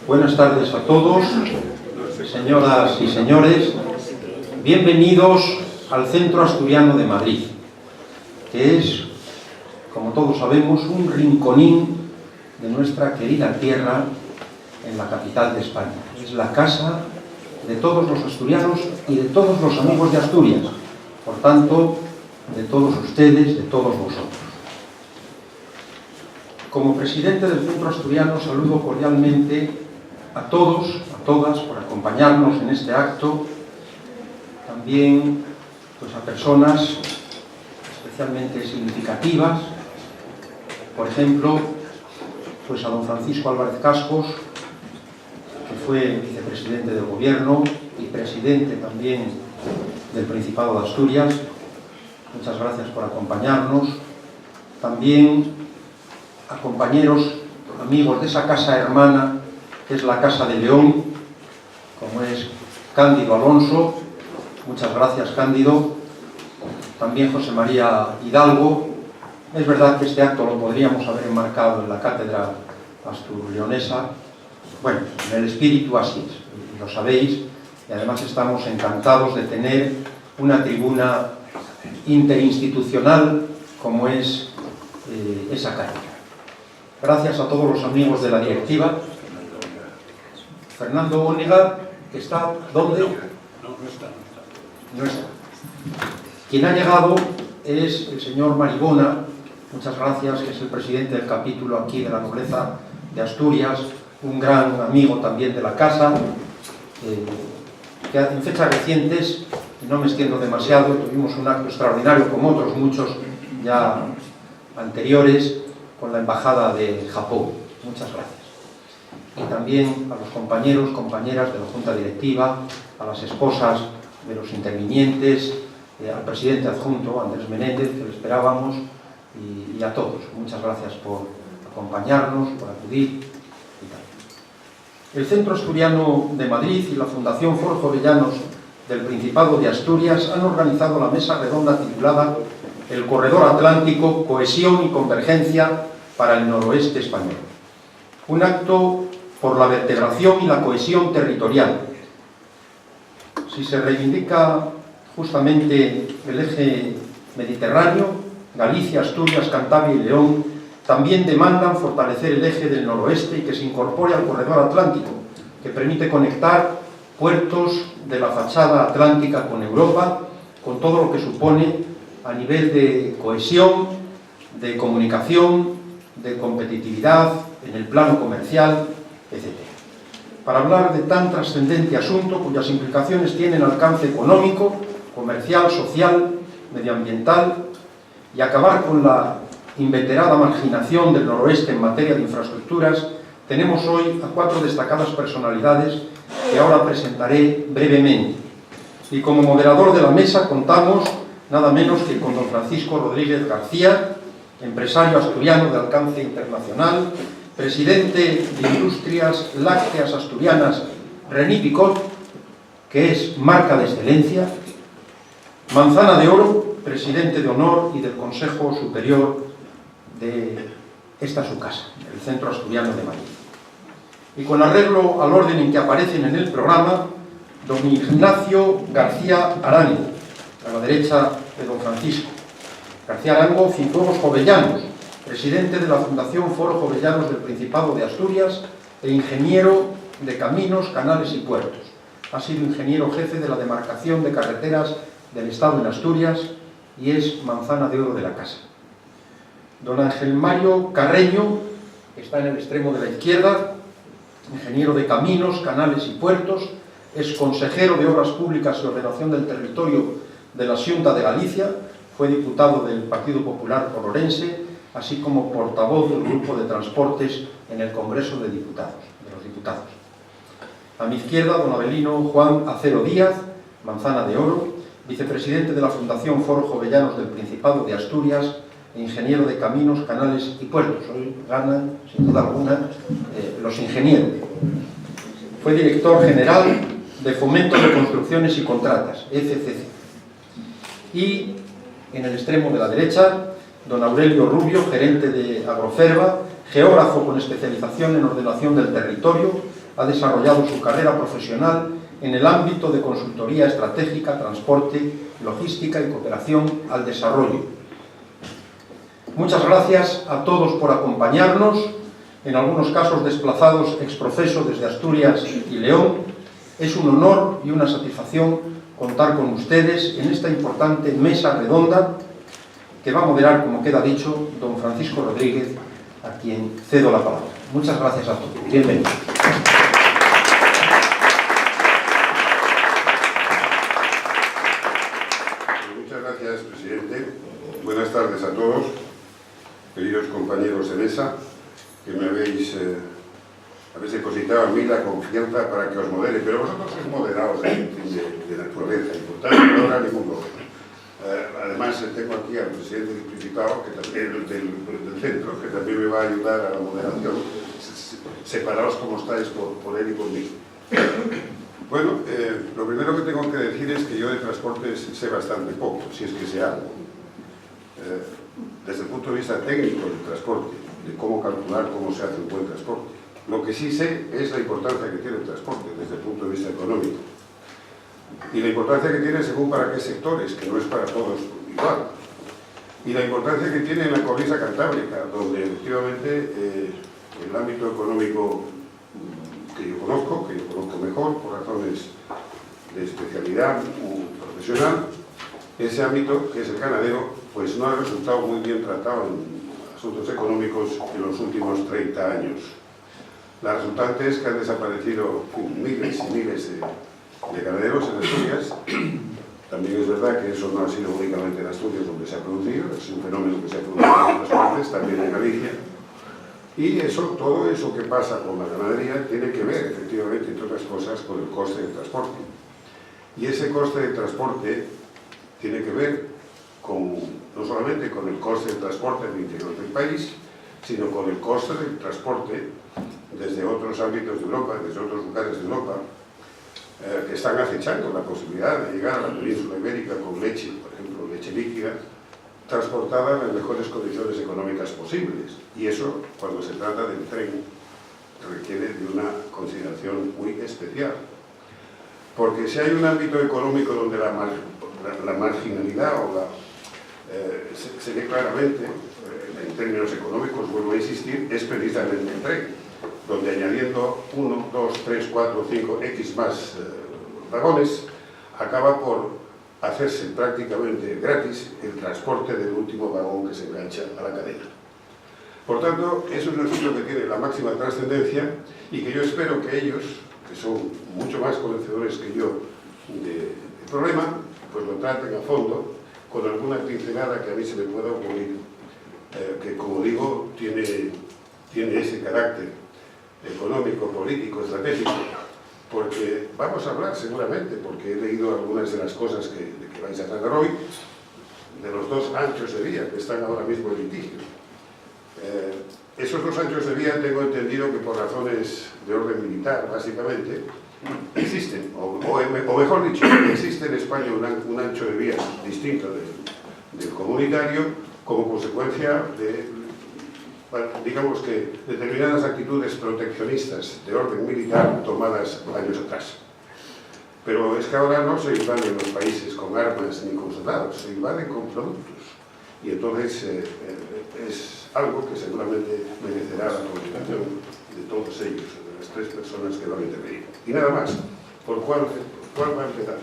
Buenas tardes a todos, señoras y señores. Bienvenidos al Centro Asturiano de Madrid, que es, como todos sabemos, un rinconín de nuestra querida tierra en la capital de España. Es la casa de todos los asturianos y de todos los amigos de Asturias, por tanto, de todos ustedes, de todos vosotros. Como presidente del Centro Asturiano saludo cordialmente a todos, a todas, por acompañarnos en este acto, también pues, a personas especialmente significativas, por ejemplo, pues a don Francisco Álvarez Cascos, que fue vicepresidente del Gobierno y presidente también del Principado de Asturias. Muchas gracias por acompañarnos. También a compañeros, amigos de esa casa hermana, que es la Casa de León, como es Cándido Alonso. Muchas gracias, Cándido. También José María Hidalgo. Es verdad que este acto lo podríamos haber enmarcado en la cátedra asturleonesa. Bueno, en el espíritu así es, y lo sabéis, y además estamos encantados de tener una tribuna interinstitucional como es esa cátedra. Gracias a todos los amigos de la directiva. Fernando Ónega, que está, ¿dónde? No está. Quien ha llegado es el señor Maribona, muchas gracias, que es el presidente del capítulo aquí de la nobleza de Asturias, un gran amigo también de la casa, que en fechas recientes, y no me extiendo demasiado, tuvimos un acto extraordinario, como otros muchos ya anteriores, con la Embajada de Japón. Muchas gracias. Y también a los compañeros, compañeras de la Junta Directiva, a las esposas de los intervinientes, al presidente adjunto, Andrés Menéndez, que lo esperábamos, y a todos. Muchas gracias por acompañarnos, por acudir. El Centro Asturiano de Madrid y la Fundación Foro Jovellanos del Principado de Asturias han organizado la mesa redonda titulada El Corredor Atlántico, Cohesión y Convergencia para el Noroeste Español. Un acto por la vertebración y la cohesión territorial. Si se reivindica justamente el eje mediterráneo, Galicia, Asturias, Cantabria y León también demandan fortalecer el eje del noroeste y que se incorpore al corredor atlántico, que permite conectar puertos de la fachada atlántica con Europa, con todo lo que supone a nivel de cohesión, de comunicación, de competitividad, en el plano comercial, etc. Para hablar de tan trascendente asunto, cuyas implicaciones tienen alcance económico, comercial, social, medioambiental, y acabar con la inveterada marginación del noroeste en materia de infraestructuras, tenemos hoy a 4 destacadas personalidades que ahora presentaré brevemente. Y como moderador de la mesa contamos nada menos que con don Francisco Rodríguez García, empresario asturiano de alcance internacional, presidente de Industrias Lácteas Asturianas René Picot, que es marca de excelencia, Manzana de Oro, presidente de honor y del Consejo Superior de esta su casa, el Centro Asturiano de Madrid. Y con arreglo al orden en que aparecen en el programa, don Ignacio García Arango, a la derecha de don Francisco. García Arango, Cienfuegos Jovellanos, presidente de la Fundación Foro Jovellanos del Principado de Asturias e ingeniero de caminos, canales y puertos. Ha sido ingeniero jefe de la demarcación de carreteras del Estado en Asturias y es Manzana de Oro de la casa. Don Ángel Mario Carreño, que está en el extremo de la izquierda, ingeniero de caminos, canales y puertos, es consejero de Obras Públicas y Ordenación del Territorio de la Xunta de Galicia, fue diputado del Partido Popular por Orense, así como portavoz del Grupo de Transportes en el Congreso de los Diputados. A mi izquierda, don Avelino Juan Acero Díaz, Manzana de Oro, vicepresidente de la Fundación Foro Jovellanos del Principado de Asturias, e ingeniero de caminos, canales y puertos. Hoy ganan, sin duda alguna, los ingenieros. Fue director general de Fomento de Construcciones y Contratas, FCC. Y en el extremo de la derecha, don Aurelio Rubio, gerente de Agroferva, geógrafo con especialización en ordenación del territorio, ha desarrollado su carrera profesional en el ámbito de consultoría estratégica, transporte, logística y cooperación al desarrollo. Muchas gracias a todos por acompañarnos, en algunos casos desplazados ex profeso desde Asturias y León. Es un honor y una satisfacción contar con ustedes en esta importante mesa redonda que va a moderar, como queda dicho, don Francisco Rodríguez, a quien cedo la palabra. Muchas gracias a todos. Bienvenidos. Muchas gracias, presidente. Buenas tardes a todos, queridos compañeros de mesa, que me habéis depositado en mí la confianza para que os modere, pero vosotros sois moderados de naturaleza, y por tanto no habrá ningún problema. Además, tengo aquí al presidente del Principado, que también, del centro, que también me va a ayudar a la moderación. Separaos como estáis por él y por mí. Bueno, lo primero que tengo que decir es que yo de transportes sé bastante poco, si es que sé algo. Desde el punto de vista técnico del transporte, de cómo calcular cómo se hace un buen transporte. Lo que sí sé es la importancia que tiene el transporte desde el punto de vista económico. Y la importancia que tiene según para qué sectores, que no es para todos igual. Y la importancia que tiene en la cornisa cantábrica, donde efectivamente el ámbito económico que yo conozco mejor por razones de especialidad profesional, ese ámbito, que es el ganadero, pues no ha resultado muy bien tratado en asuntos económicos en los últimos 30 años. La resultante es que han desaparecido miles y miles de ganaderos en Asturias. También es verdad que eso no ha sido únicamente en Asturias donde se ha producido, es un fenómeno que se ha producido en otras partes, también en Galicia. Y todo eso que pasa con la ganadería tiene que ver, efectivamente, entre otras cosas, con el coste del transporte. Y ese coste del transporte tiene que ver no solamente con el coste del transporte en el interior del país, sino con el coste del transporte desde otros ámbitos de Europa, desde otros lugares de Europa, que están acechando la posibilidad de llegar a la península ibérica con leche, por ejemplo, leche líquida, transportada en las mejores condiciones económicas posibles. Y eso, cuando se trata del tren, requiere de una consideración muy especial. Porque si hay un ámbito económico donde la marginalidad se ve claramente, en términos económicos, vuelvo a insistir, es precisamente el tren, donde añadiendo 1, 2, 3, 4, 5, X más vagones, acaba por hacerse prácticamente gratis el transporte del último vagón que se engancha a la cadena. Por tanto, eso es un asunto que tiene la máxima trascendencia y que yo espero que ellos, que son mucho más conocedores que yo del problema, pues lo traten a fondo con alguna pincelada que a mí se me pueda ocurrir, que, como digo, tiene ese carácter económico, político, estratégico, porque vamos a hablar seguramente, porque he leído algunas de las cosas que vais a tratar hoy, de los 2 anchos de vía que están ahora mismo en litigio. Esos 2 anchos de vía tengo entendido que por razones de orden militar, básicamente, existen, o mejor dicho, existe en España un ancho de vía distinto del comunitario como consecuencia de, digamos que, determinadas actitudes proteccionistas de orden militar tomadas años atrás. Pero es que ahora no se invaden los países con armas ni con soldados, se invaden con productos. Y entonces es algo que seguramente merecerá la consideración de todos ellos, de las 3 personas que lo han intervenido. Y nada más, ¿por cuál va a empezar?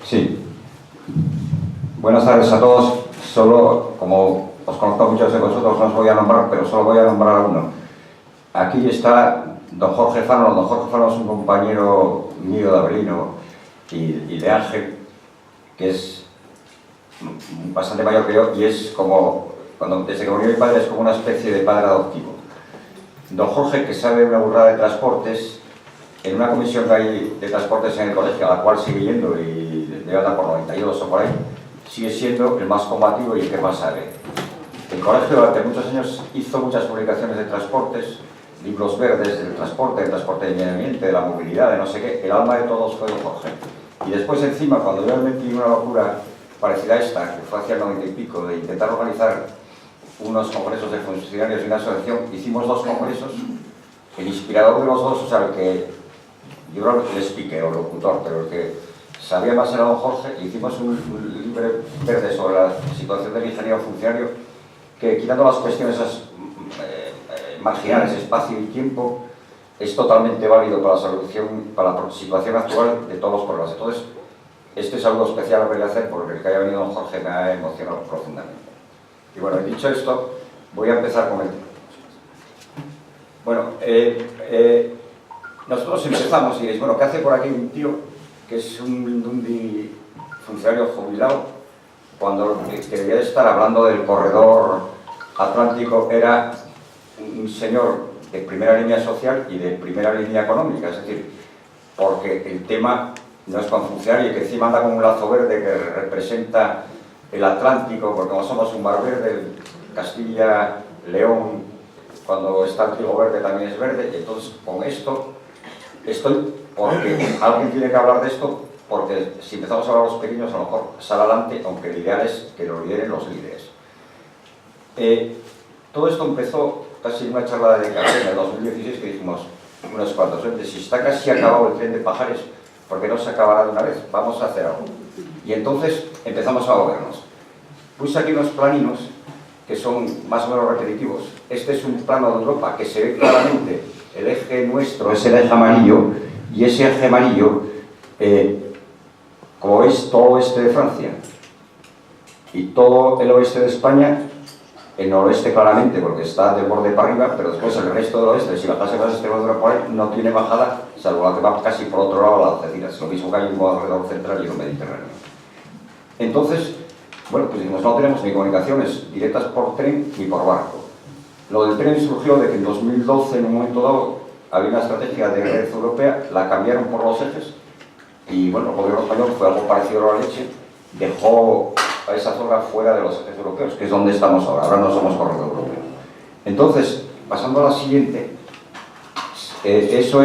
Sí. Buenas tardes a todos. Solo, como os conozco a muchos de vosotros, no os voy a nombrar, pero solo voy a nombrar a uno. Aquí está don Jorge Fano. Don Jorge Fano es un compañero mío de Avelino y de Ángel, que es bastante mayor que yo, y es como, desde que murió mi padre, es como una especie de padre adoptivo. Don Jorge, que sabe una burrada de transportes, en una comisión que hay de transportes en el colegio, a la cual sigue yendo y debe andar por 92 o por ahí, sigue siendo el más combativo y el que más sabe. El colegio durante muchos años hizo muchas publicaciones de transportes, libros verdes del transporte de medio ambiente, de la movilidad, de no sé qué. El alma de todos fue don Jorge. Y después encima, cuando yo me metí en una locura parecida a esta, que fue hacia el 90 y pico, de intentar organizar unos congresos de funcionarios y una asociación. Hicimos 2 congresos, el inspirador de los 2, o sea, el que yo creo que el speaker o locutor, pero el que sabía más era don Jorge, y hicimos un libre verde sobre la situación del ingeniero funcionario, que quitando las cuestiones marginales, espacio y tiempo, es totalmente válido para la solución, para la situación actual de todos los problemas. Entonces, este es algo especial que voy a hacer porque el que haya venido don Jorge me ha emocionado profundamente. Y bueno, dicho esto, voy a empezar con el tema. Bueno, nosotros empezamos y diréis, bueno, ¿qué hace por aquí un tío que es un funcionario jubilado cuando el que debía de estar hablando del corredor atlántico era un señor de primera línea social y de primera línea económica? Es decir, porque el tema no es con funcionario que encima anda con un lazo verde que representa el Atlántico, porque como somos un mar verde, Castilla, León, cuando está el trigo verde también es verde. Entonces, con esto estoy, porque alguien tiene que hablar de esto, porque si empezamos a hablar a los pequeños, a lo mejor sale adelante, aunque el ideal es que lo lideren los líderes. Todo esto empezó casi en una charla de café en el 2016 que dijimos unos cuantos, si está casi acabado el tren de Pajares, ¿por qué no se acabará de una vez? Vamos a hacer algo. Y entonces empezamos a movernos. Puse aquí unos planinos que son más o menos repetitivos. Este es un plano de Europa que se ve claramente, el eje nuestro es el eje amarillo, y ese eje amarillo, como veis, todo oeste de Francia y todo el oeste de España, el noroeste claramente porque está del borde para arriba, pero después el resto del oeste, si bajase más este borde por ahí, no tiene bajada, salvo la que va casi por otro lado a las Algeciras, lo mismo que hay un corredor central y un Mediterráneo. Entonces, bueno, pues dijimos, no tenemos ni comunicaciones directas por tren ni por barco. Lo del tren surgió de que en 2012, en un momento dado, había una estrategia de red europea, la cambiaron por los ejes, y bueno, el gobierno español fue algo parecido a la leche, dejó a esa zona fuera de los ejes europeos, que es donde estamos ahora no somos corredor europeo. Entonces, pasando a la siguiente, esa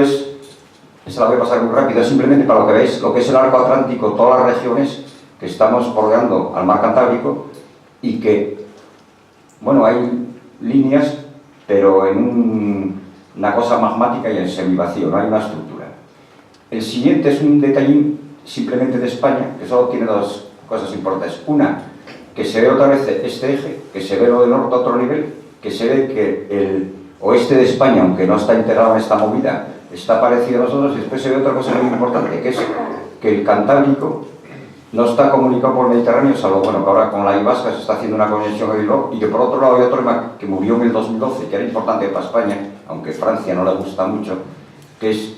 la voy a pasar muy rápido, simplemente para lo que veis, lo que es el arco atlántico, todas las regiones que estamos bordeando al mar Cantábrico, y que, bueno, hay líneas, pero en una cosa magmática y en semivacío, no hay una estructura. El siguiente es un detallín simplemente de España, que solo tiene 2 cosas importantes. Una, que se ve otra vez este eje, que se ve lo del norte a otro nivel, que se ve que el oeste de España, aunque no está integrado en esta movida, está parecido a nosotros, y después se ve otra cosa muy importante, que es que el Cantábrico no está comunicado por el Mediterráneo, salvo, bueno, que ahora con la Ibasca se está haciendo una conexión en Bilbao, y que por otro lado hay otro tema que murió en el 2012, que era importante para España, aunque Francia no le gusta mucho, que es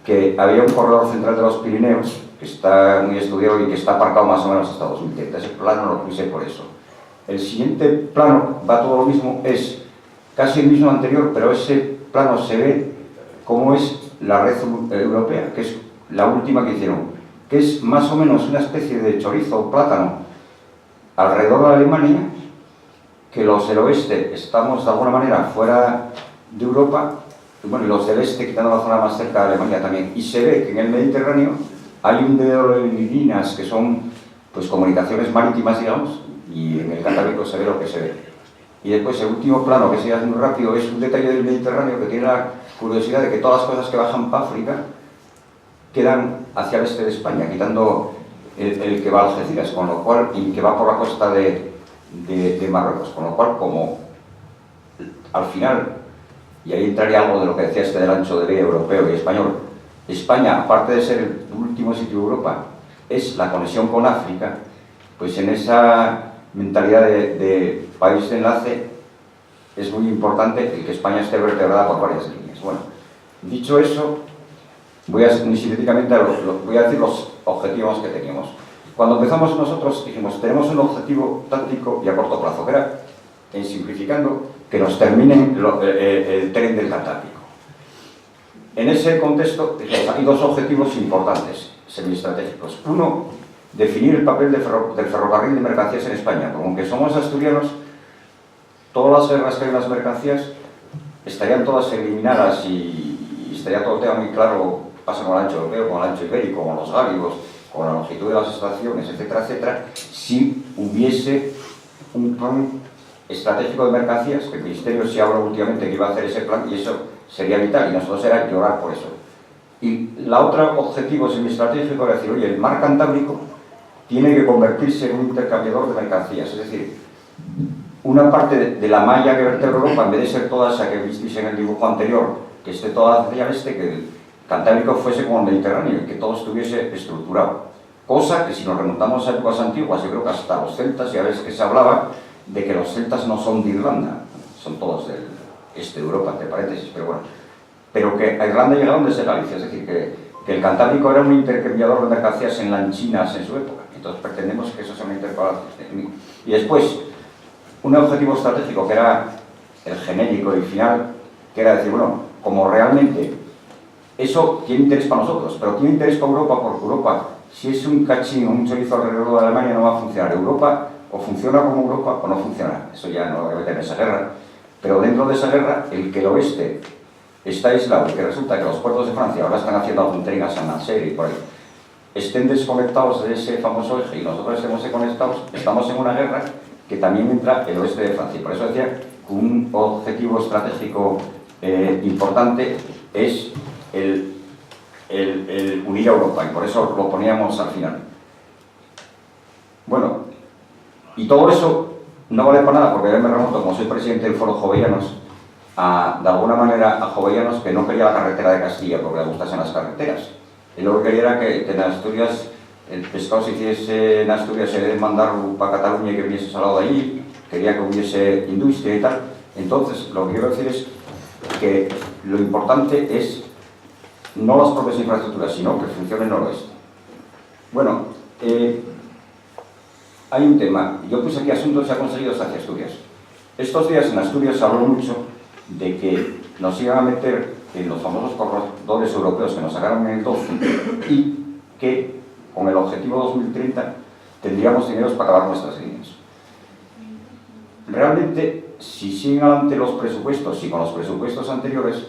que había un corredor central de los Pirineos, que está muy estudiado y que está aparcado más o menos hasta 2030. Ese plano lo puse por eso. El siguiente plano va todo lo mismo, es casi el mismo anterior, pero ese plano se ve cómo es la red europea, que es la última que hicieron, que es más o menos una especie de chorizo o plátano alrededor de Alemania, que los del oeste estamos de alguna manera fuera de Europa, y bueno, y los del este quitando la zona más cerca de Alemania también, y se ve que en el Mediterráneo hay un dedo de líneas que son pues comunicaciones marítimas, digamos, y en el Cantábrico se ve lo que se ve. Y después el último plano, que se hace muy rápido, es un detalle del Mediterráneo que tiene la curiosidad de que todas las cosas que bajan para África quedan hacia el este de España, quitando el que va a Algeciras, con lo cual, y que va por la costa de Marruecos, con lo cual, como al final, y ahí entraría algo de lo que decía este del ancho de vía europeo y español, España, aparte de ser el último sitio de Europa, es la conexión con África, pues en esa mentalidad de país de enlace es muy importante el que España esté vertebrada por varias líneas. Bueno, dicho eso, voy a sintéticamente voy a decir los objetivos que teníamos. Cuando empezamos nosotros dijimos, tenemos un objetivo táctico y a corto plazo, que era, en simplificando, que nos terminen el tren del Cantábrico. En ese contexto hay 2 objetivos importantes, semiestratégicos. Uno, definir el papel del ferrocarril de mercancías en España, porque aunque somos asturianos, todas las guerras que hay en las mercancías estarían todas eliminadas y estaría todo el tema muy claro, pasa con el ancho europeo, con el ancho ibérico, con los gáligos, con la longitud de las estaciones, etcétera, etcétera, si hubiese un plan estratégico de mercancías, que el Ministerio sí habla últimamente que iba a hacer ese plan, y eso sería vital, y nosotros era llorar por eso. Y la otra objetivo semiestratégico era decir, oye, el mar Cantábrico tiene que convertirse en un intercambiador de mercancías, es decir, una parte de la malla que vertebra Europa, en vez de ser toda esa que visteis en el dibujo anterior, que esté toda hacia el este, que el Cantábrico fuese como el Mediterráneo, y que todo estuviese estructurado. Cosa que si nos remontamos a épocas antiguas, yo creo que hasta los celtas, ya ves que se hablaba de que los celtas no son de Irlanda, son todos del este de Europa, entre paréntesis, pero bueno. Pero que a Irlanda llegaron desde Galicia, es decir, que el Cantábrico era un intercambiador de mercancías en lanchinas en su época. Entonces pretendemos que eso sea una intercambio. Y después, un objetivo estratégico que era el genérico y final, que era decir, bueno, como realmente eso tiene interés para nosotros, pero tiene interés para Europa, porque Europa, si es un cachín o un chorizo alrededor de Alemania, no va a funcionar. Europa o funciona como Europa o no funciona. Eso ya no debe tener esa guerra. Pero dentro de esa guerra, el que el oeste está aislado y que resulta que los puertos de Francia ahora están haciendo entregas a Nancy y por ahí, estén desconectados de ese famoso eje y nosotros estemos conectados, estamos en una guerra que también entra el oeste de Francia. Por eso decía que un objetivo estratégico importante es el unir a Europa, y por eso lo poníamos al final. Bueno, y todo eso no vale para nada, porque yo me remonto, como soy presidente del Foro Jovellanos, de alguna manera a Jovellanos, que no quería la carretera de Castilla porque le gustasen las carreteras. Y lo que quería era que en Asturias el pescado se hiciese en Asturias, se debe mandar para Cataluña y que viniese salado de allí, quería que hubiese industria y tal. Entonces, lo que quiero decir es que lo importante es no las propias infraestructuras, sino que funcione el noroeste. Bueno, hay un tema, yo puse aquí asuntos que se ha conseguido hacia Asturias. Estos días en Asturias se habló mucho de que nos iban a meter en los famosos corredores europeos que nos sacaron en el 12 y que con el objetivo 2030 tendríamos dineros para acabar nuestras líneas. Realmente, si siguen adelante los presupuestos y con los presupuestos anteriores,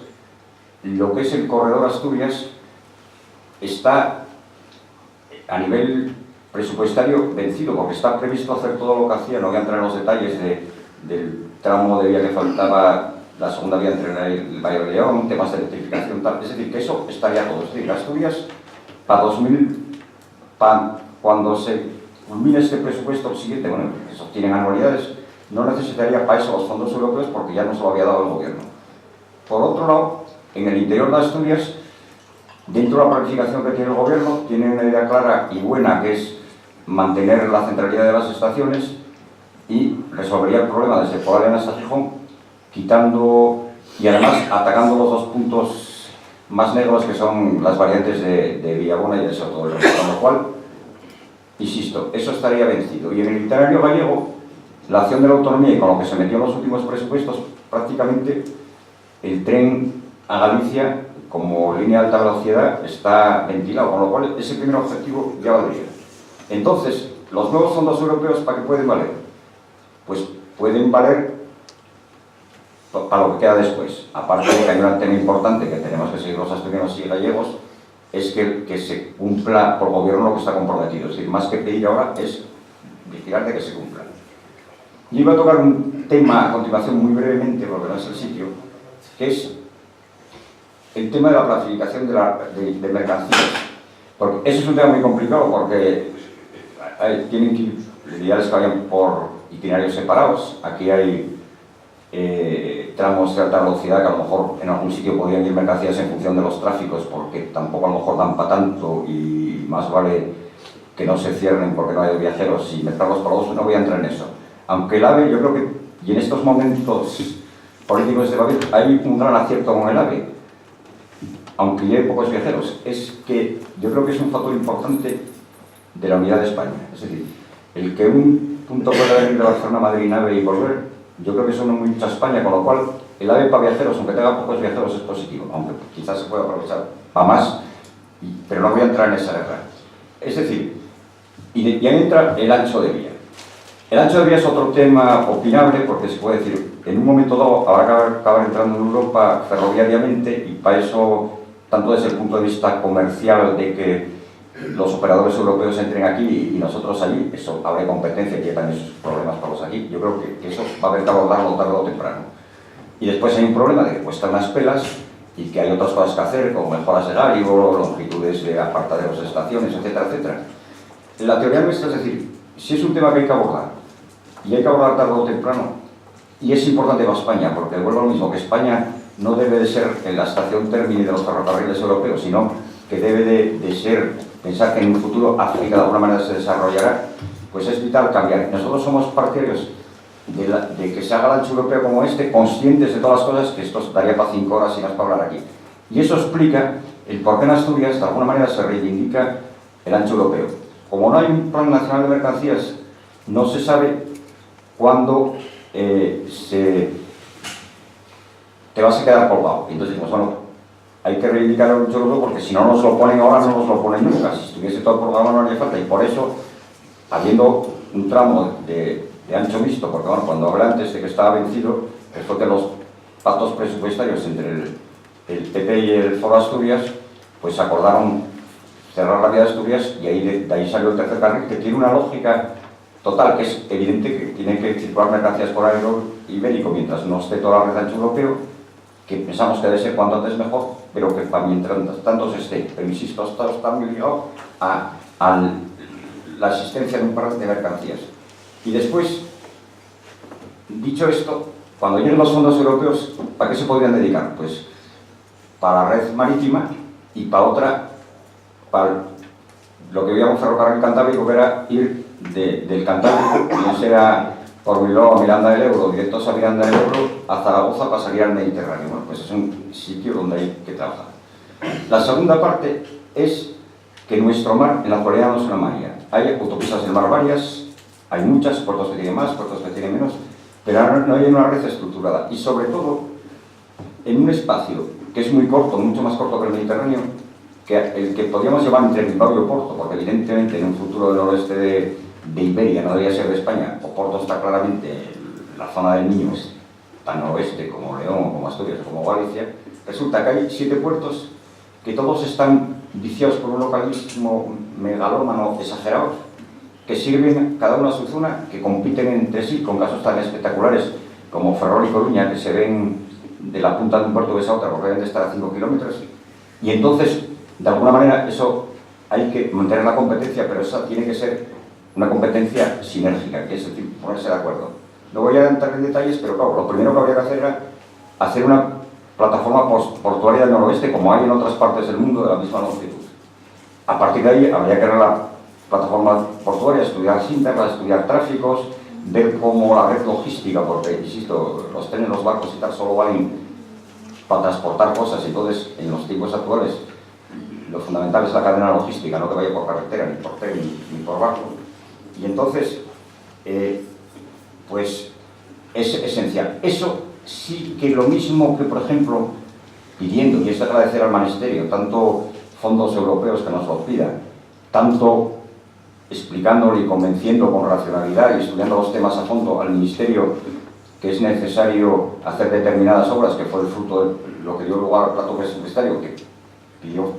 lo que es el corredor Asturias está a nivel presupuestario vencido, porque está previsto hacer todo lo que hacía, no voy a entrar en los detalles del tramo de vía que faltaba, la segunda vía entre el Valle de León, temas de electrificación, tal. Es decir, que eso estaría todo. Es decir, Asturias, cuando se culmine este presupuesto siguiente, bueno, que se obtienen anualidades, no necesitaría para eso los fondos europeos porque ya nos lo había dado el gobierno. Por otro lado, en el interior de Asturias, dentro de la planificación que tiene el gobierno, tiene una idea clara y buena, que es mantener la centralidad de las estaciones y resolvería el problema desde Poralena hasta Gijón, quitando y además atacando los dos puntos más negros que son las variantes de Villabona y de Sotodero, con lo cual, insisto, eso estaría vencido. Y en el itinerario gallego, la acción de la autonomía y con lo que se metió en los últimos presupuestos, prácticamente el tren a Galicia como línea de alta velocidad está ventilado, con lo cual ese primer objetivo ya valdría. Entonces, los nuevos fondos europeos, ¿para qué pueden valer? Pues pueden valer para lo que queda después. Aparte de que hay un tema importante que tenemos que seguir los asturianos y gallegos, es que se cumpla por gobierno lo que está comprometido. Es decir, más que pedir ahora es vigilar de que se cumpla. Yo iba a tocar un tema a continuación muy brevemente, porque no es el sitio, que es el tema de la planificación de mercancías. Porque eso es un tema muy complicado, porque tienen que ir, lo ideal es que vayan por itinerarios separados. Aquí hay tramos de alta velocidad que a lo mejor en algún sitio podrían ir mercancías en función de los tráficos, porque tampoco a lo mejor dan para tanto y más vale que no se cierren porque no hay viajeros y meterlos por dos. No voy a entrar en eso. Aunque el AVE, yo creo que, y en estos momentos políticos de Madrid, hay un gran acierto con el AVE, aunque lleve pocos viajeros, es que yo creo que es un factor importante de la unidad de España. Es decir, el que un punto pueda venir de Barcelona a Madrid en AVE y volver, yo creo que eso no es mucha España, con lo cual el AVE para viajeros, aunque tenga pocos viajeros, es positivo, aunque quizás se pueda aprovechar para más, pero no voy a entrar en esa guerra. Es decir, y ahí entra el ancho de vía. El ancho de vía es otro tema opinable, porque se puede decir, en un momento dado habrá que acabar entrando en Europa ferroviariamente, y para eso, tanto desde el punto de vista comercial, de que los operadores europeos entren aquí y nosotros allí, eso habrá competencia y también sus problemas para los aquí. Yo creo que eso va a haber que abordarlo tarde o temprano. Y después hay un problema de que cuestan unas pelas y que hay otras cosas que hacer, como mejoras de gáribo, longitudes de apartaderos de estaciones, etcétera, etcétera. La teoría nuestra es decir, si es un tema que hay que abordar, y hay que abordar tarde o temprano, y es importante para España, porque vuelvo a lo mismo, que España no debe de ser en la estación término de los ferrocarriles europeos, sino que debe de ser, pensar que en un futuro África de alguna manera se desarrollará, pues es vital cambiar. Nosotros somos partidarios de que se haga el ancho europeo como este, conscientes de todas las cosas, que esto daría para 5 horas y más para hablar aquí. Y eso explica el por qué en Asturias de alguna manera se reivindica el ancho europeo. Como no hay un plan nacional de mercancías, no se sabe cuándo te vas a quedar colgado. Y entonces decimos, bueno, hay que reivindicar el ancho europeo porque si no nos lo ponen ahora, no nos lo ponen nunca. Si estuviese todo el programa no haría falta. Y por eso, habiendo un tramo de ancho mixto, porque bueno, cuando hablé antes de que estaba vencido, fue que los pactos presupuestarios entre el PP y el Foro Asturias, pues acordaron cerrar la vía de Asturias y de ahí salió el tercer carril, que tiene una lógica total, que es evidente que tiene que circular mercancías por aéreo ibérico mientras no esté toda la red de ancho europeo, que pensamos que debe ser cuanto antes mejor, pero que para mientras tanto se esté. Pero insisto, esto está muy ligado a la existencia de un par de mercancías. Y después, dicho esto, cuando lleguen los fondos europeos, ¿para qué se podrían dedicar? Pues para la red marítima y para otra, para lo que veíamos ferrocarril cantábrico, que era ir del Cantábrico, bien sea por Bilbao a Miranda del Ebro, directos a Miranda del Ebro, a Zaragoza para salir al Mediterráneo. Bueno, pues es un sitio donde hay que trabajar. La segunda parte es que nuestro mar en la actualidad no es una maría. Hay autopistas del mar varias, hay muchas, puertos que tienen más, puertos que tienen menos, pero no hay una red estructurada. Y sobre todo, en un espacio que es muy corto, mucho más corto que el Mediterráneo, que el que podríamos llevar entre Bilbao y Oporto, porque evidentemente en un futuro del noroeste de Iberia no debería ser de España. Oporto está claramente en la zona del Miño, es tan noroeste como León, como Asturias, como Galicia. Resulta que hay 7 puertos que todos están viciados por un localismo megalómano exagerados, que sirven cada uno a su zona, que compiten entre sí con casos tan espectaculares como Ferrol y Coruña, que se ven de la punta de un puerto que a otra, porque deben de estar a 5 kilómetros. Y entonces, de alguna manera, eso hay que mantener la competencia, pero esa tiene que ser una competencia sinérgica, que es decir, ponerse de acuerdo. No voy a entrar en detalles, pero claro, lo primero que habría que hacer era hacer una plataforma portuaria del noroeste, como hay en otras partes del mundo de la misma longitud. A partir de ahí habría que crear la plataforma portuaria, estudiar síntesis, estudiar tráficos, ver cómo la red logística, porque, insisto, los trenes, los barcos y tal solo valen para transportar cosas, entonces, en los tiempos actuales, lo fundamental es la cadena logística, no que vaya por carretera, ni por tren, ni por barco. Y entonces, pues, es esencial. Eso sí que lo mismo que, por ejemplo, pidiendo, y es de agradecer al Ministerio, tanto fondos europeos que nos lo pidan, tanto explicándolo y convenciendo con racionalidad y estudiando los temas a fondo al Ministerio que es necesario hacer determinadas obras, que fue el fruto de lo que dio lugar al plato presupuestario que pidió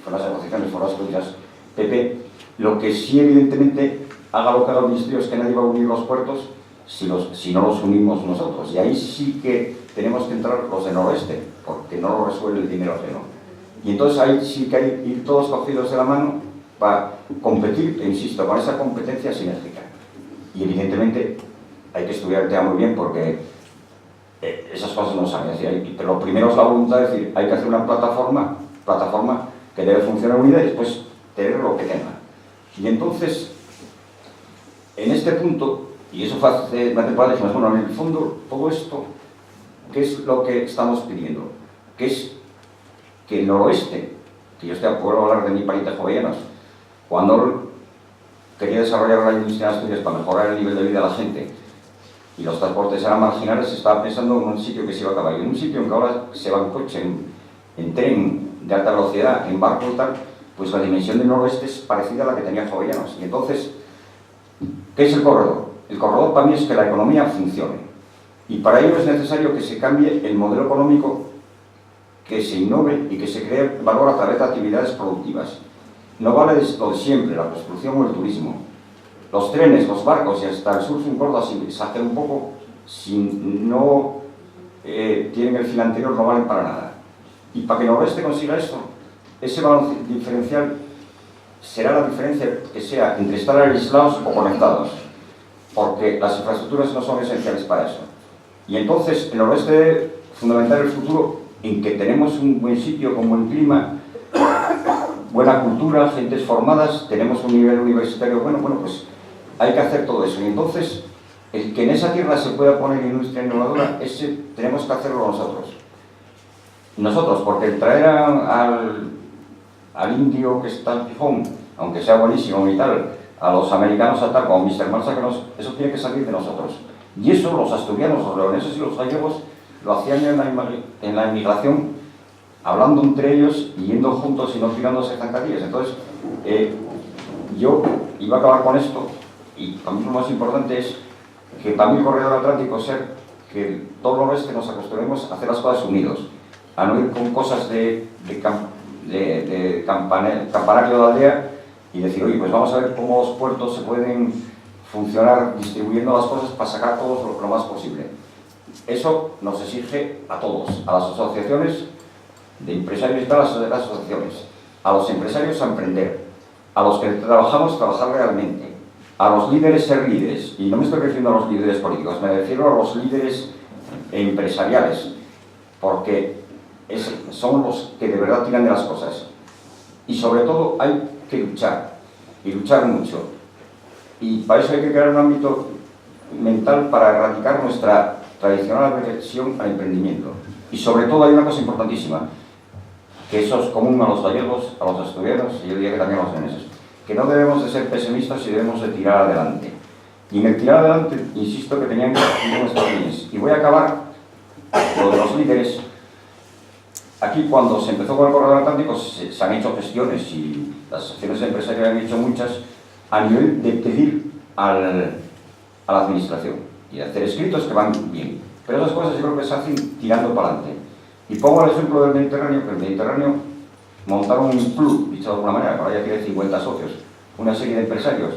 con las negociaciones por las cosas PP. Lo que sí evidentemente haga lo que haga el Ministerio es que nadie va a unir los puertos si no los unimos nosotros, y ahí sí que tenemos que entrar los de noroeste, porque no lo resuelve el dinero ajeno. Y entonces ahí sí que hay que ir todos cogidos de la mano para competir, e insisto, con esa competencia sinérgica. Y evidentemente hay que estudiar el tema muy bien, porque esas cosas no saben decir, pero lo primero es la voluntad de decir, hay que hacer una plataforma que debe funcionar unida y después tener lo que tenga. Y entonces, en este punto, y eso fue hace una temporada, dijimos, bueno, en el fondo, todo esto, ¿qué es lo que estamos pidiendo? Que es que el noroeste, que yo puedo hablar de mi pariente Jovellanos, cuando quería desarrollar la industria de Asturias para mejorar el nivel de vida de la gente y los transportes eran marginales, se estaba pensando en un sitio que se iba a caballo, en un sitio en que ahora se va en coche, en tren de alta velocidad, en barco y tal, pues la dimensión del noroeste es parecida a la que tenía Jovellanos. Y entonces, ¿qué es el corredor? El corredor para mí es que la economía funcione. Y para ello es necesario que se cambie el modelo económico, que se innove y que se cree valor a través de actividades productivas. no vale lo de siempre, la construcción o el turismo. Los trenes, los barcos y hasta el surf en Córdoba, si exagero un poco, si no tienen el fil anterior, no valen para nada. Y para que Noroeste consiga esto, ese balance diferencial será la diferencia que sea entre estar aislados o conectados, porque las infraestructuras no son esenciales para eso. Y entonces el Noroeste debe fundamentar el futuro en que tenemos un buen sitio con buen clima, buena cultura, gentes formadas, tenemos un nivel universitario bueno, pues hay que hacer todo eso. Y entonces, el que en esa tierra se pueda poner industria innovadora, ese tenemos que hacerlo nosotros. Nosotros, porque el traer al indio que está en Gijón, aunque sea buenísimo y tal, a los americanos a tal, como Mr. Marsacanos, eso tiene que salir de nosotros. Y eso los asturianos, los leoneses y los gallegos lo hacían en la inmigración, hablando entre ellos y yendo juntos y no tirándose zancadillas. Entonces, yo iba a acabar con esto, y para mí lo más importante es que para mí el corredor atlántico ser que todo el noroeste nos acostumbremos a hacer las cosas unidos, a no ir con cosas de campanario de aldea y decir, oye, pues vamos a ver cómo los puertos se pueden funcionar distribuyendo las cosas para sacar todos lo más posible. Eso nos exige a todos, a las asociaciones de empresarios y todas las asociaciones, a los empresarios a emprender, a los que trabajamos trabajar realmente, a los líderes ser líderes, y no me estoy refiriendo a los líderes políticos, me refiero a los líderes empresariales, porque son los que de verdad tiran de las cosas. Y sobre todo hay que luchar, y luchar mucho. Y para eso hay que crear un ámbito mental para erradicar nuestra tradicional aversión al emprendimiento. Y sobre todo hay una cosa importantísima, que eso es común a los gallegos, a los asturianos y yo diría que también a los leoneses, que no debemos de ser pesimistas y debemos de tirar adelante. Y en el tirar adelante, insisto que tenían que ir nuestras líneas. Y voy a acabar lo de los líderes. Aquí cuando se empezó con el corredor atlántico se han hecho gestiones y las asociaciones empresariales han hecho muchas a nivel de pedir a la administración y de hacer escritos que van bien. Pero esas cosas yo creo que se hacen tirando para adelante. Y pongo el ejemplo del Mediterráneo, que el Mediterráneo montaron un club, dicho de alguna manera, que ahora ya tiene 50 socios, una serie de empresarios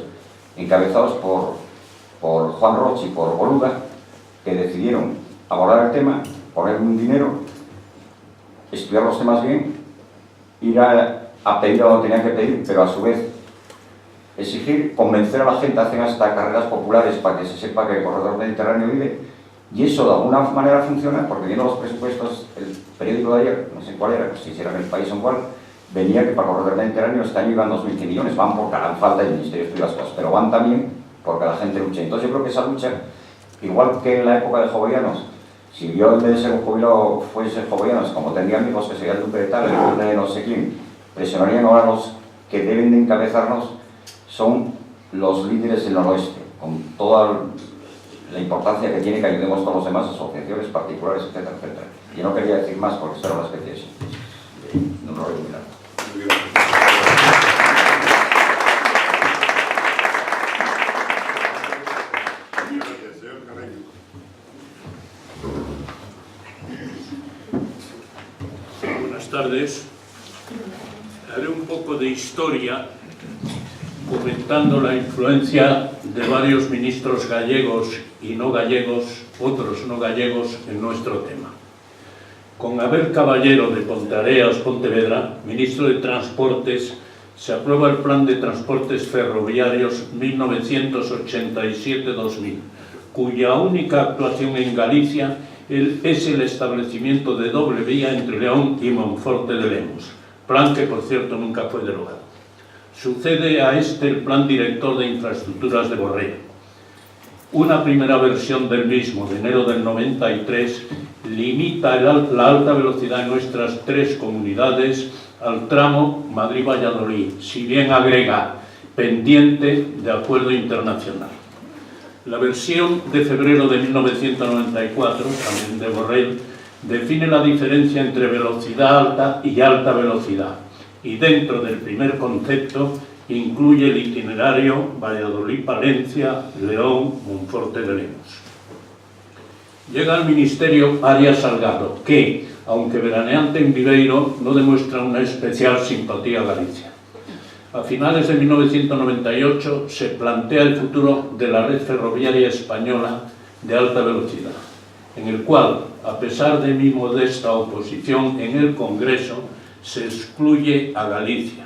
encabezados por Juan Roch y por Boluda, que decidieron abordar el tema, poner un dinero, estudiar los temas bien, ir a pedir a donde tenían que pedir, pero a su vez exigir, convencer a la gente, hacen hasta carreras populares para que se sepa que el corredor mediterráneo vive, y eso de alguna manera funciona, porque viendo los presupuestos, el periódico de ayer, no sé cuál era, pues si era en El País o en cuál, venía que para el corredor mediterráneo este año iban 2.100 millones, van porque harán falta el Ministerio de Estudios las cosas, pero van también porque la gente lucha. Entonces yo creo que esa lucha, igual que en la época de Jovellanos, si yo en vez de ser un jubilado fuese Jovellanos, como tendría amigos que sería el duque de tal, el duque de no sé quién, presionarían ahora los que deben de encabezarnos, son los líderes del noroeste, con toda la importancia que tiene que ayudemos a todos los demás, asociaciones particulares, etcétera, etcétera. Yo no quería decir más porque esto era una especie de no lo voy a mirar. Buenas tardes. Haré un poco de historia comentando la influencia de varios ministros gallegos y no gallegos, otros no gallegos, en nuestro tema. Con Abel Caballero de Ponteareas, Pontevedra, ministro de Transportes, se aprueba el Plan de Transportes Ferroviarios 1987-2000, cuya única actuación en Galicia es el establecimiento de doble vía entre León y Monforte de Lemos, plan que por cierto nunca fue derogado. Sucede a este el Plan Director de Infraestructuras de Borrell. Una primera versión del mismo, de enero del 93, limita la alta velocidad en nuestras tres comunidades al tramo Madrid-Valladolid, si bien agrega pendiente de acuerdo internacional. La versión de febrero de 1994, también de Borrell, define la diferencia entre velocidad alta y alta velocidad, y dentro del primer concepto incluye el itinerario Valladolid-Palencia, León, Monforte de Lemos. Llega al Ministerio Arias Salgado, que, aunque veraneante en Viveiro, no demuestra una especial simpatía a Galicia. A finales de 1998 se plantea el futuro de la red ferroviaria española de alta velocidad, en el cual, a pesar de mi modesta oposición en el Congreso, se excluye a Galicia.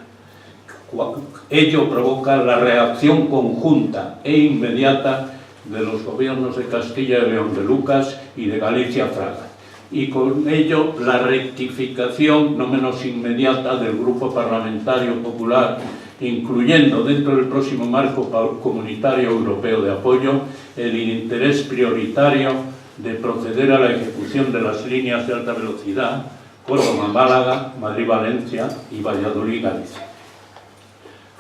Ello provoca la reacción conjunta e inmediata de los gobiernos de Castilla y León de Lucas y de Galicia Fraga, y con ello la rectificación no menos inmediata del Grupo Parlamentario Popular, incluyendo dentro del próximo marco comunitario europeo de apoyo el interés prioritario de proceder a la ejecución de las líneas de alta velocidad Córdoba-Málaga, Madrid-Valencia y Valladolid-Galicia.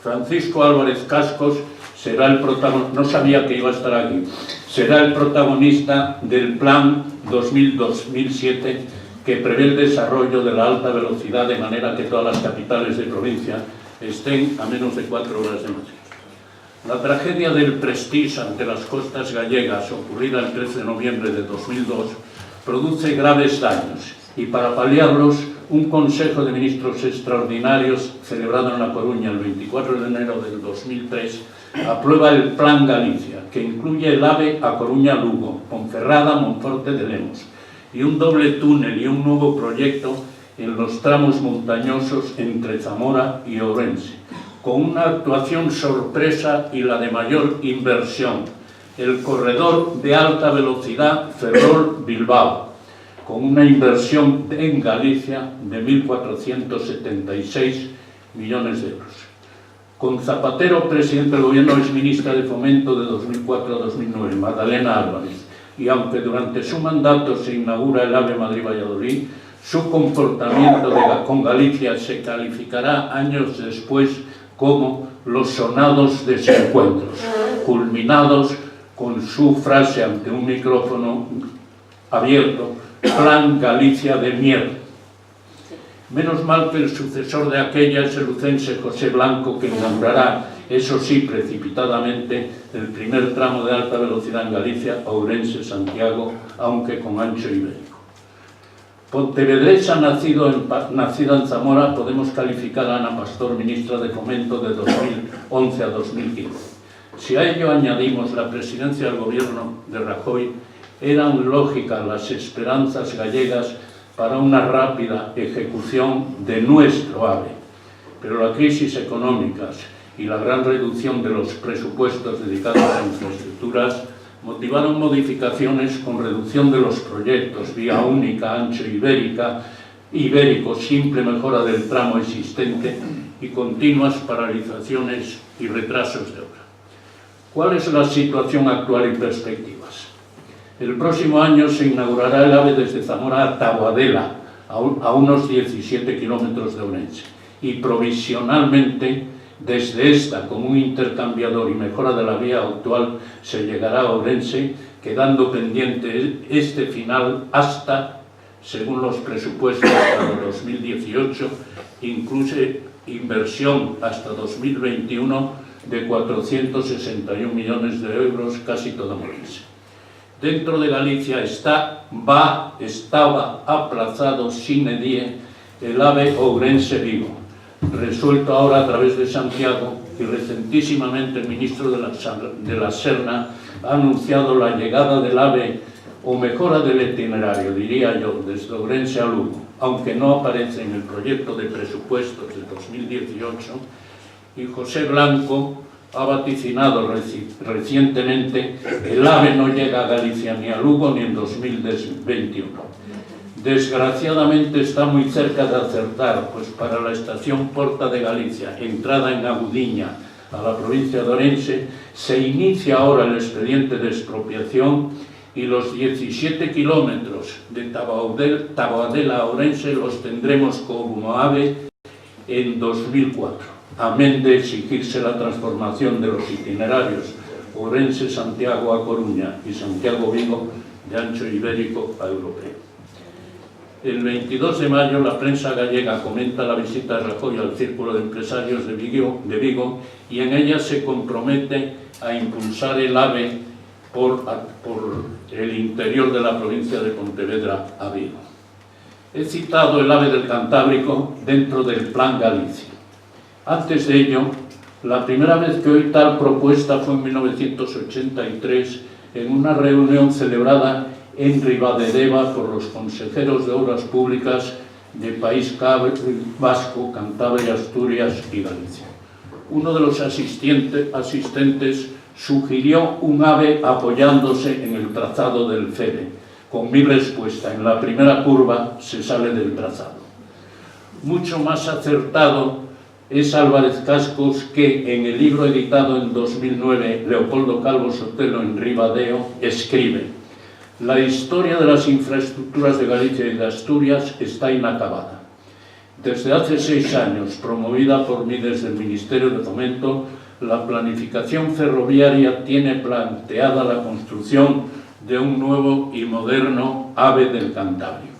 Francisco Álvarez Cascos será el protagonista, no sabía que iba a estar aquí, será el protagonista del Plan 2000-2007 que prevé el desarrollo de la alta velocidad de manera que todas las capitales de provincia estén a menos de 4 horas de Madrid. La tragedia del Prestige ante las costas gallegas, ocurrida el 13 de noviembre de 2002, produce graves daños y para paliarlos, un Consejo de Ministros extraordinarios celebrado en La Coruña el 24 de enero del 2003 aprueba el Plan Galicia, que incluye el AVE a Coruña-Lugo, Ponferrada-Monforte de Lemos, y un doble túnel y un nuevo proyecto en los tramos montañosos entre Zamora y Ourense, con una actuación sorpresa y la de mayor inversión, el corredor de alta velocidad Ferrol-Bilbao, con una inversión en Galicia de 1.476 millones de euros. Con Zapatero, presidente del Gobierno, es ministra de Fomento de 2004 a 2009, Magdalena Álvarez, y aunque durante su mandato se inaugura el AVE Madrid-Valladolid, su comportamiento con Galicia se calificará años después como los sonados desencuentros, culminados con su frase ante un micrófono abierto: Plan Galicia de mierda. Menos mal que el sucesor de aquella es el lucense José Blanco, que inaugurará, eso sí precipitadamente, el primer tramo de alta velocidad en Galicia, Ourense-Santiago, aunque con ancho ibérico. Pontevedresa, nacida en Zamora, podemos calificar a Ana Pastor, ministra de Fomento de 2011 a 2015. Si a ello añadimos la presidencia del gobierno de Rajoy, eran lógicas las esperanzas gallegas para una rápida ejecución de nuestro AVE, pero la crisis económica y la gran reducción de los presupuestos dedicados a infraestructuras motivaron modificaciones con reducción de los proyectos, vía única, ancho ibérico, simple mejora del tramo existente y continuas paralizaciones y retrasos de obra. ¿Cuál es la situación actual y perspectivas? El próximo año se inaugurará el AVE desde Zamora a Taboadela, a unos 17 kilómetros de Ourense, y provisionalmente desde esta, con un intercambiador y mejora de la vía actual, se llegará a Ourense, quedando pendiente este final hasta, según los presupuestos para 2018, incluye inversión hasta 2021 de 461 millones de euros, casi toda Ourense. Dentro de Galicia estaba aplazado sine die el AVE Ourense-Vigo, resuelto ahora a través de Santiago, y recentísimamente el ministro de la Serna ha anunciado la llegada del AVE, o mejora del itinerario, diría yo, desde Ourense a Lugo, aunque no aparece en el proyecto de presupuestos de 2018, y José Blanco ha vaticinado recientemente: el AVE no llega a Galicia ni a Lugo ni en 2021. Desgraciadamente está muy cerca de acertar, pues para la estación Porta de Galicia, entrada en Agudiña, a la provincia de Ourense, se inicia ahora el expediente de expropiación y los 17 kilómetros de Taboadela a Ourense los tendremos como AVE en 2004, amén de exigirse la transformación de los itinerarios Ourense-Santiago a Coruña y Santiago-Vigo de ancho ibérico a europeo. El 22 de mayo la prensa gallega comenta la visita de Rajoy al Círculo de Empresarios de Vigo y en ella se compromete a impulsar el AVE por el interior de la provincia de Pontevedra a Vigo. He citado el AVE del Cantábrico dentro del Plan Galicia. Antes de ello, la primera vez que oí tal propuesta fue en 1983 en una reunión celebrada en Ribadedeva por los consejeros de Obras Públicas de País Vasco, Cantabria, Asturias y Galicia. Uno de los asistentes sugirió un AVE apoyándose en el trazado del FEDE. Con mi respuesta, en la primera curva se sale del trazado. Mucho más acertado es Álvarez Cascos, que en el libro editado en 2009, Leopoldo Calvo Sotelo en Ribadeo, escribe: la historia de las infraestructuras de Galicia y de Asturias está inacabada. Desde hace 6 años, promovida por mí desde el Ministerio de Fomento, la planificación ferroviaria tiene planteada la construcción de un nuevo y moderno AVE del Cantábrico.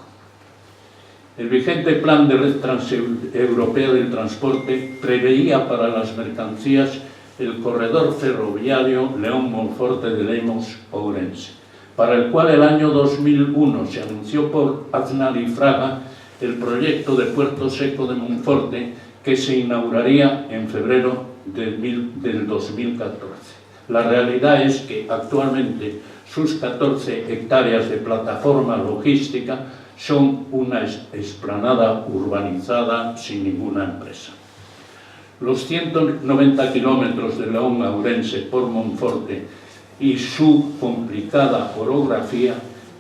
El vigente Plan de Red Transeuropea del Transporte preveía para las mercancías el corredor ferroviario León-Monforte de Lemos-Ourense, para el cual el año 2001 se anunció por Aznar y Fraga el proyecto de Puerto Seco de Monforte, que se inauguraría en febrero del 2014. La realidad es que actualmente sus 14 hectáreas de plataforma logística son una explanada urbanizada sin ninguna empresa. Los 190 kilómetros de León a Ourense por Monforte y su complicada orografía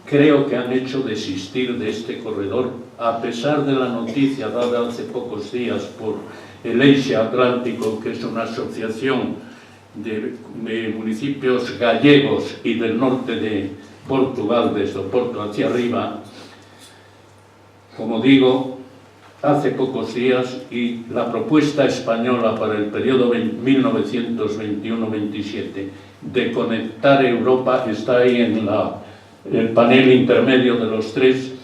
creo que han hecho desistir de este corredor, a pesar de la noticia dada hace pocos días por el Eixe Atlántico, que es una asociación de municipios gallegos y del norte de Portugal, desde Oporto hacia arriba, como digo, hace pocos días, y la propuesta española para el periodo 1921-27 de conectar Europa está ahí en el panel intermedio de los tres.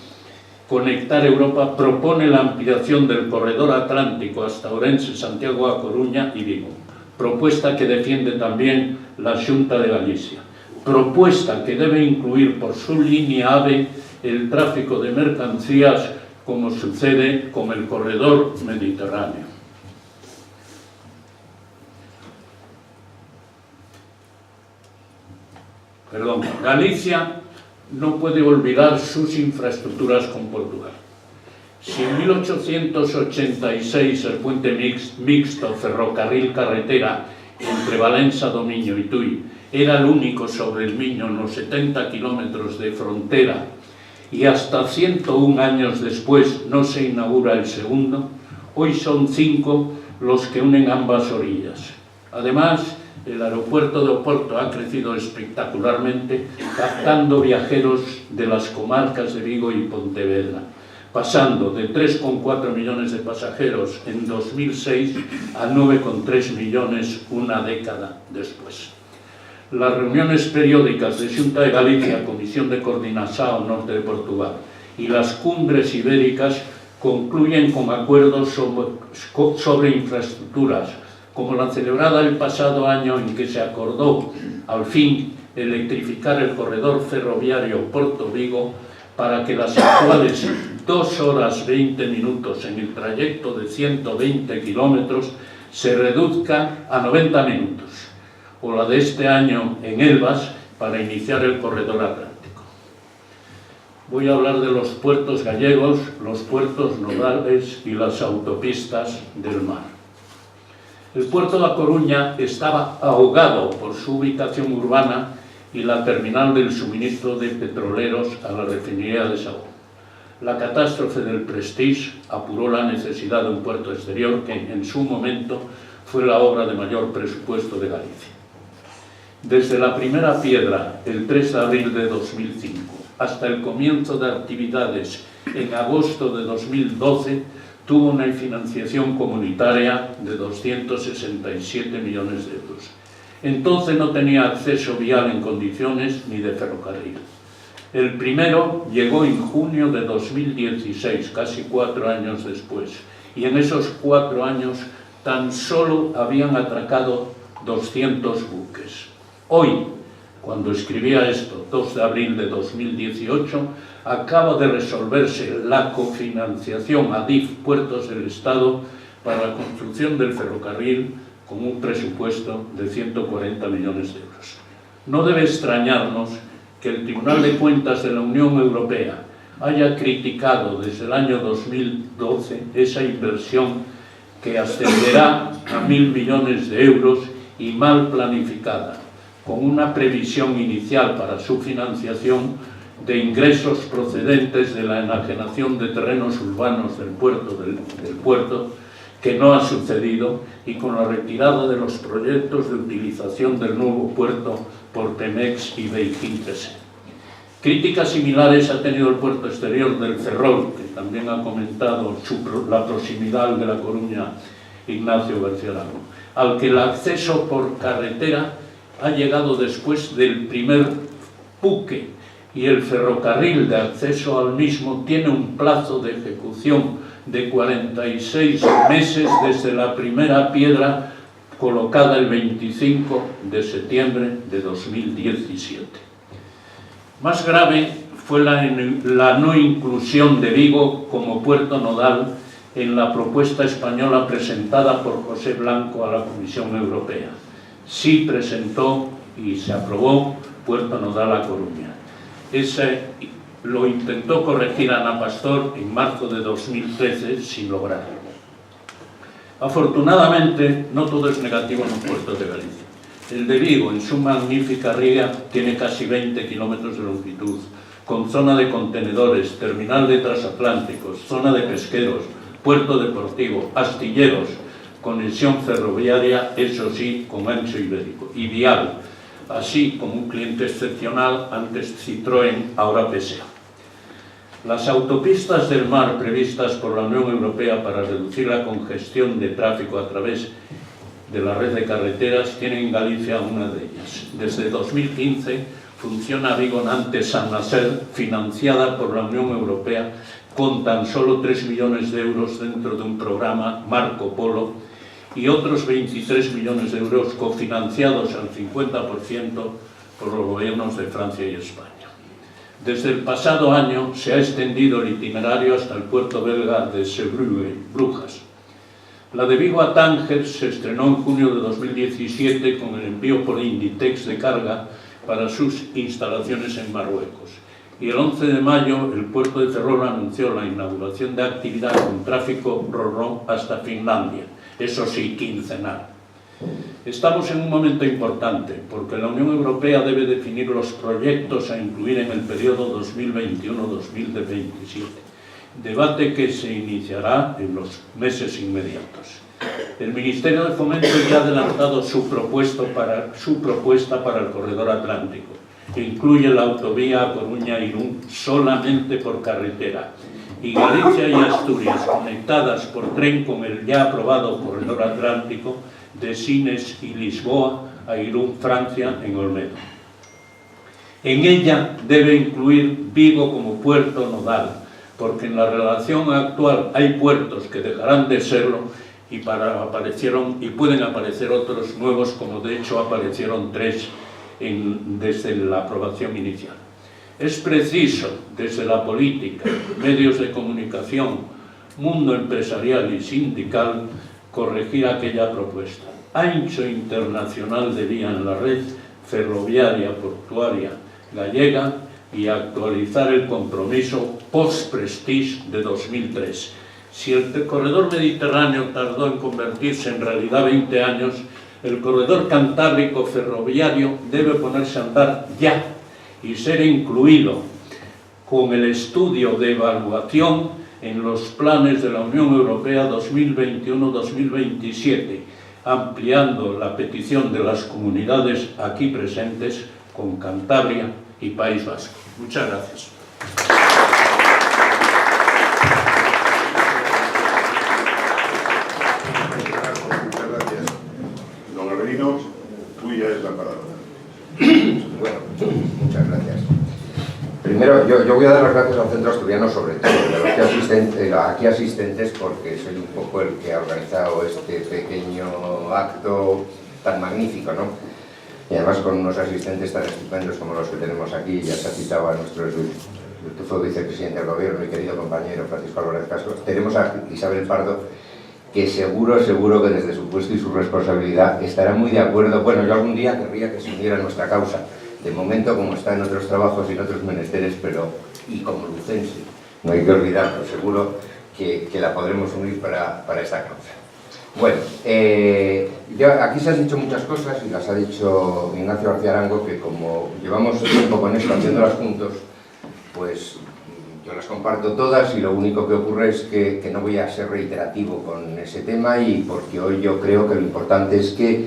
Conectar Europa propone la ampliación del corredor atlántico hasta Ourense, Santiago a Coruña y Vigo. Propuesta que defiende también la Xunta de Galicia. Propuesta que debe incluir por su línea AVE el tráfico de mercancías, como sucede con el corredor mediterráneo. Galicia no puede olvidar sus infraestructuras con Portugal. Si en 1886 el puente mixto ferrocarril-carretera entre Valença do Miño y Tui era el único sobre el Miño en los 70 kilómetros de frontera, y hasta 101 años después no se inaugura el segundo, hoy son 5 los que unen ambas orillas. Además, el aeropuerto de Oporto ha crecido espectacularmente, captando viajeros de las comarcas de Vigo y Pontevedra, pasando de 3,4 millones de pasajeros en 2006 a 9,3 millones una década después. Las reuniones periódicas de Xunta de Galicia, Comisión de Coordinación Norte de Portugal, y las cumbres ibéricas concluyen con acuerdos sobre infraestructuras, como la celebrada el pasado año en que se acordó, al fin, electrificar el corredor ferroviario Porto-Vigo para que las actuales 2 horas 20 minutos en el trayecto de 120 kilómetros se reduzcan a 90 minutos, o la de este año en Elvas para iniciar el corredor atlántico. Voy a hablar de los puertos gallegos, los puertos nodales y las autopistas del mar. El puerto de A Coruña estaba ahogado por su ubicación urbana y la terminal del suministro de petroleros a la refinería de Sahagún. La catástrofe del Prestige apuró la necesidad de un puerto exterior que en su momento fue la obra de mayor presupuesto de Galicia. Desde la primera piedra, el 3 de abril de 2005, hasta el comienzo de actividades en agosto de 2012, tuvo una financiación comunitaria de 267 millones de euros. Entonces no tenía acceso vial en condiciones ni de ferrocarril. El primero llegó en junio de 2016, casi 4 años después, y en esos 4 años tan solo habían atracado 200 buques. Hoy, cuando escribía esto, 2 de abril de 2018, acaba de resolverse la cofinanciación a DIF Puertos del Estado para la construcción del ferrocarril con un presupuesto de 140 millones de euros. No debe extrañarnos que el Tribunal de Cuentas de la Unión Europea haya criticado desde el año 2012 esa inversión que ascenderá a 1.000 millones de euros y mal planificada, con una previsión inicial para su financiación de ingresos procedentes de la enajenación de terrenos urbanos del puerto, que no ha sucedido, y con la retirada de los proyectos de utilización del nuevo puerto por Pemex y Beijing 3. Críticas similares ha tenido el puerto exterior del Ferrol, que también ha comentado la proximidad de La Coruña Ignacio García Lago, al que el acceso por carretera ha llegado después del primer buque, y el ferrocarril de acceso al mismo tiene un plazo de ejecución de 46 meses desde la primera piedra colocada el 25 de septiembre de 2017. Más grave fue la no inclusión de Vigo como puerto nodal en la propuesta española presentada por José Blanco a la Comisión Europea. Sí presentó y se aprobó puerto nodal a Coruña. Ese lo intentó corregir Ana Pastor en marzo de 2013 sin lograrlo. Afortunadamente, no todo es negativo en los puertos de Galicia. El de Vigo, en su magnífica ría, tiene casi 20 kilómetros de longitud, con zona de contenedores, terminal de transatlánticos, zona de pesqueros, puerto deportivo, astilleros, conexión ferroviaria, eso sí, con ancho ibérico, y vial, así como un cliente excepcional, antes Citroën, ahora PSA. Las autopistas del mar previstas por la Unión Europea para reducir la congestión de tráfico a través de la red de carreteras tienen en Galicia una de ellas. Desde 2015 funciona Vigo-Nantes-San Nacer, financiada por la Unión Europea con tan solo 3 millones de euros dentro de un programa Marco Polo y otros 23 millones de euros cofinanciados al 50% por los gobiernos de Francia y España. Desde el pasado año se ha extendido el itinerario hasta el puerto belga de Zeebrugge, Brujas. La de Vigo a Tánger se estrenó en junio de 2017 con el envío por Inditex de carga para sus instalaciones en Marruecos. Y el 11 de mayo el puerto de Ferrol anunció la inauguración de actividad con tráfico ro-ro hasta Finlandia, eso sí, quincenal. Estamos en un momento importante porque la Unión Europea debe definir los proyectos a incluir en el periodo 2021-2027, debate que se iniciará en los meses inmediatos. El Ministerio de Fomento ya ha adelantado su propuesta para el corredor atlántico. Incluye la autovía a Coruña-Irún solamente por carretera, y Galicia y Asturias conectadas por tren con el ya aprobado corredor atlántico de Sines y Lisboa a Irún, Francia, en Olmedo. En ella debe incluir Vigo como puerto nodal, porque en la relación actual hay puertos que dejarán de serlo y pueden aparecer otros nuevos, como de hecho aparecieron 3 desde la aprobación inicial. Es preciso, desde la política, medios de comunicación, mundo empresarial y sindical, corregir aquella propuesta. Ancho internacional de vía en la red ferroviaria portuaria gallega y actualizar el compromiso post-Prestige de 2003. Si el corredor mediterráneo tardó en convertirse en realidad 20 años, el corredor cantábrico ferroviario debe ponerse a andar ya y ser incluido con el estudio de evaluación en los planes de la Unión Europea 2021-2027, ampliando la petición de las comunidades aquí presentes con Cantabria y País Vasco. Muchas gracias. Muchas gracias. Don Alberino, tuya es la palabra. Bueno, muchas gracias. Primero, yo voy a dar las gracias al Centro Asturiano, sobre todo, de los aquí asistentes, porque soy un poco el que ha organizado este pequeño acto tan magnífico, ¿no? Y además con unos asistentes tan estupendos como los que tenemos aquí. Ya se ha citado a nuestro vicepresidente del Gobierno, mi querido compañero Francisco Álvarez Castro. Tenemos a Isabel Pardo, que seguro que desde su puesto y su responsabilidad estará muy de acuerdo. Bueno, yo algún día querría que se uniera a nuestra causa, de momento como está en otros trabajos y en otros menesteres, pero y como lucense, no hay que olvidarlo, seguro que la podremos unir para esta causa. Bueno, aquí se han dicho muchas cosas y las ha dicho Ignacio García Arango, que como llevamos tiempo con esto haciéndolas juntos, pues yo las comparto todas y lo único que ocurre es que no voy a ser reiterativo con ese tema, y porque hoy yo creo que lo importante es que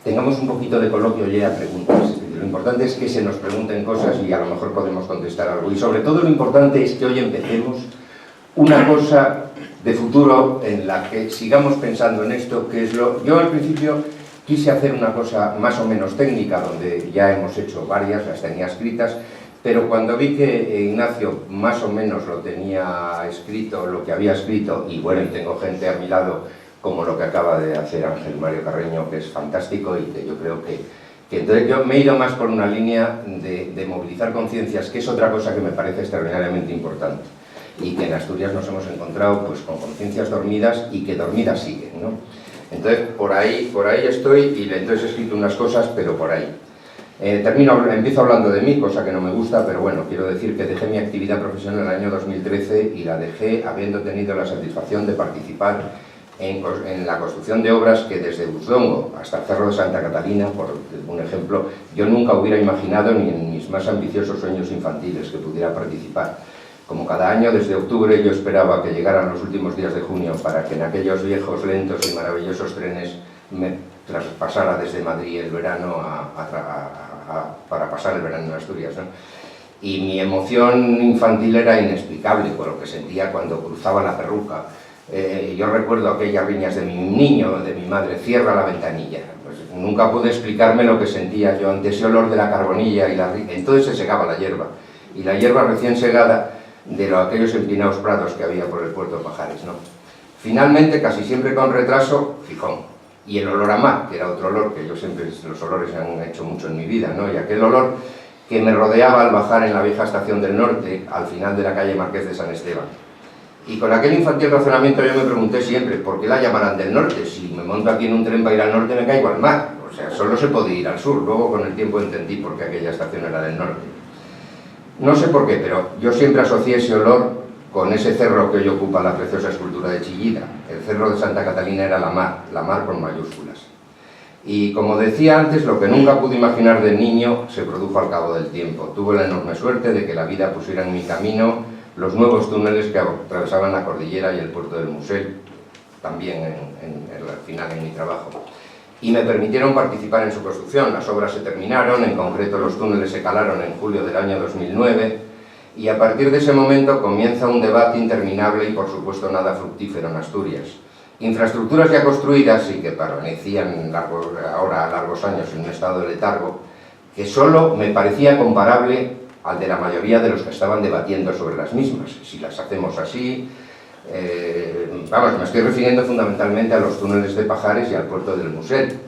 tengamos un poquito de coloquio y a preguntas. Lo importante es que se nos pregunten cosas y a lo mejor podemos contestar algo. Y sobre todo lo importante es que hoy empecemos una cosa de futuro en la que sigamos pensando en esto, que es lo... Yo al principio quise hacer una cosa más o menos técnica, donde ya hemos hecho varias, las tenía escritas, pero cuando vi que Ignacio más o menos lo tenía escrito, lo que había escrito, y bueno, y tengo gente a mi lado como lo que acaba de hacer Ángel Mario Carreño, que es fantástico, y que yo creo que entonces yo me he ido más por una línea de movilizar conciencias, que es otra cosa que me parece extraordinariamente importante, y que en Asturias nos hemos encontrado pues con conciencias dormidas y que dormidas siguen, ¿no? Entonces por ahí estoy, y entonces he escrito unas cosas, pero por ahí. Empiezo hablando de mí, cosa que no me gusta, pero bueno, quiero decir que dejé mi actividad profesional en el año 2013 y la dejé habiendo tenido la satisfacción de participar en la construcción de obras que desde Uzdongo hasta el Cerro de Santa Catalina, por un ejemplo, yo nunca hubiera imaginado ni en mis más ambiciosos sueños infantiles que pudiera participar. Como cada año, desde octubre, yo esperaba que llegaran los últimos días de junio para que en aquellos viejos, lentos y maravillosos trenes me traspasara desde Madrid el verano para pasar el verano en Asturias, ¿no? Y mi emoción infantil era inexplicable con lo que sentía cuando cruzaba la Perruca. Yo recuerdo aquellas riñas de mi niño, de mi madre: cierra la ventanilla. Pues nunca pude explicarme lo que sentía yo ante ese olor de la carbonilla y entonces se segaba la hierba, y la hierba recién segada de aquellos empinados prados que había por el puerto de Pajares, ¿no? Finalmente, casi siempre con retraso, Gijón. Y el olor a mar, que era otro olor que yo siempre, los olores me han hecho mucho en mi vida, ¿no? Y aquel olor que me rodeaba al bajar en la vieja estación del norte, al final de la calle Marqués de San Esteban. Y con aquel infantil razonamiento yo me pregunté siempre, ¿por qué la llamarán del norte? Si me monto aquí en un tren para ir al norte me caigo al mar. O sea, solo se podía ir al sur. Luego con el tiempo entendí por qué aquella estación era del norte. No sé por qué, pero yo siempre asocié ese olor con ese cerro que hoy ocupa la preciosa escultura de Chillida. El cerro de Santa Catalina era la mar con mayúsculas. Y como decía antes, lo que nunca pude imaginar de niño se produjo al cabo del tiempo. Tuve la enorme suerte de que la vida pusiera en mi camino los nuevos túneles que atravesaban la cordillera y el puerto del Musel, también al final en mi trabajo, y me permitieron participar en su construcción. Las obras se terminaron, en concreto los túneles se calaron en julio del año 2009, y a partir de ese momento comienza un debate interminable y por supuesto nada fructífero en Asturias. Infraestructuras ya construidas y que permanecían ahora a largos años en un estado de letargo, que solo me parecía comparable al de la mayoría de los que estaban debatiendo sobre las mismas. Si las hacemos así, vamos, me estoy refiriendo fundamentalmente a los túneles de Pajares y al puerto del Musel.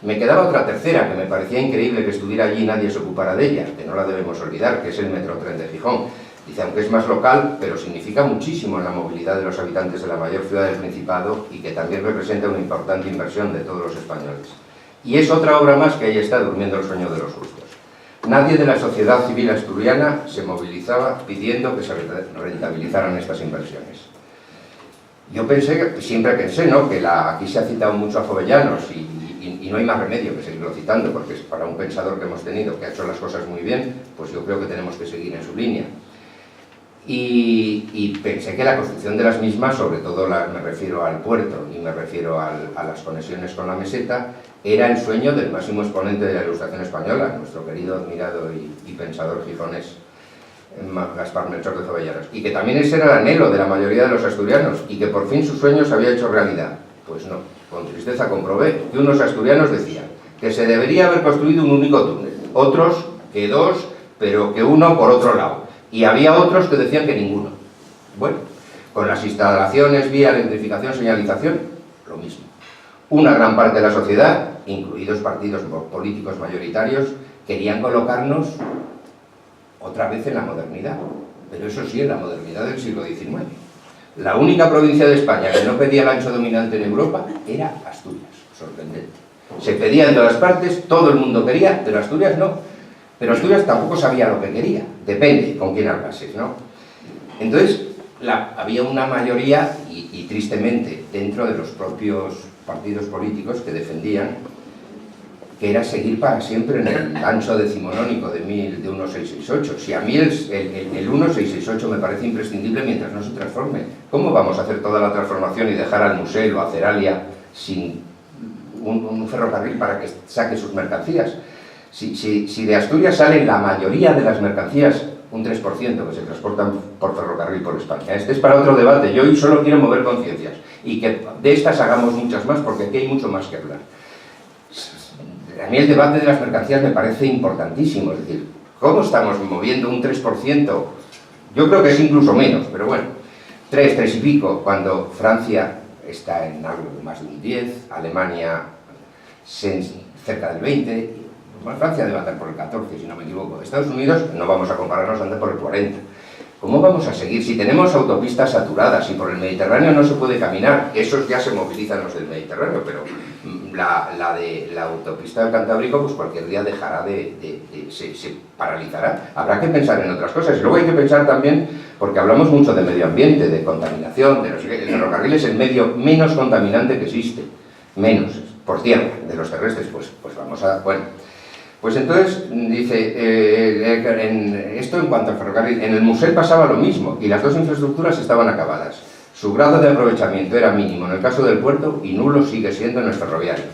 Me quedaba otra tercera que me parecía increíble que estuviera allí y nadie se ocupara de ella, que no la debemos olvidar, que es el Metrotren de Gijón. Dice, aunque es más local, pero significa muchísimo en la movilidad de los habitantes de la mayor ciudad del Principado y que también representa una importante inversión de todos los españoles. Y es otra obra más que ahí está durmiendo el sueño de los justos. Nadie de la sociedad civil asturiana se movilizaba pidiendo que se rentabilizaran estas inversiones. Yo siempre pensé, ¿no?, que aquí se ha citado mucho a Jovellanos y no hay más remedio que seguirlo citando, porque es para un pensador que hemos tenido, que ha hecho las cosas muy bien, pues yo creo que tenemos que seguir en su línea. Y pensé que la construcción de las mismas, sobre todo me refiero al puerto y me refiero a las conexiones con la meseta, era el sueño del máximo exponente de la Ilustración española, nuestro querido, admirado y pensador gijonés, Gaspar Melchor de Jovellanos, y que también ese era el anhelo de la mayoría de los asturianos, y que por fin su sueño se había hecho realidad. Pues no, con tristeza comprobé que unos asturianos decían que se debería haber construido un único túnel, otros que dos, pero que uno por otro lado, y había otros que decían que ninguno. Bueno, con las instalaciones, vía, electrificación, señalización, lo mismo. Una gran parte de la sociedad, incluidos partidos políticos mayoritarios, querían colocarnos otra vez en la modernidad, pero eso sí, en la modernidad del siglo XIX. La única provincia de España que no pedía el ancho dominante en Europa era Asturias, sorprendente. Se pedía en todas partes, todo el mundo quería, pero Asturias no. Pero Asturias tampoco sabía lo que quería, depende con quién hablases, ¿no? Entonces, había una mayoría, y tristemente, dentro de los propios partidos políticos que defendían que era seguir para siempre en el ancho decimonónico de 1668. Si a mí el 1668 me parece imprescindible mientras no se transforme, ¿cómo vamos a hacer toda la transformación y dejar al Musel o a Ceralia sin un ferrocarril para que saque sus mercancías? Si de Asturias salen la mayoría de las mercancías, un 3% que se transportan por ferrocarril por España. Este es para otro debate. Yo hoy solo quiero mover conciencias y que de estas hagamos muchas más, porque aquí hay mucho más que hablar. A mí el debate de las mercancías me parece importantísimo, es decir, ¿cómo estamos moviendo un 3%? Yo creo que es incluso menos, pero bueno, 3 y pico, cuando Francia está en algo más de un 10, Alemania cerca del 20, bueno, Francia debe andar por el 14, si no me equivoco. Estados Unidos, no vamos a compararnos, anda por el 40. ¿Cómo vamos a seguir? Si tenemos autopistas saturadas y por el Mediterráneo no se puede caminar, esos ya se movilizan los del Mediterráneo, pero la autopista del Cantábrico, pues cualquier día dejará se paralizará. Habrá que pensar en otras cosas. Y luego hay que pensar también, porque hablamos mucho de medio ambiente, de contaminación, de no sé qué. El ferrocarril es el medio menos contaminante que existe, menos, por tierra, de los terrestres, pues vamos a... Bueno, pues entonces, dice, esto en cuanto al ferrocarril, en el Musel pasaba lo mismo, y las dos infraestructuras estaban acabadas. Su grado de aprovechamiento era mínimo en el caso del puerto y nulo sigue siendo en el ferroviario.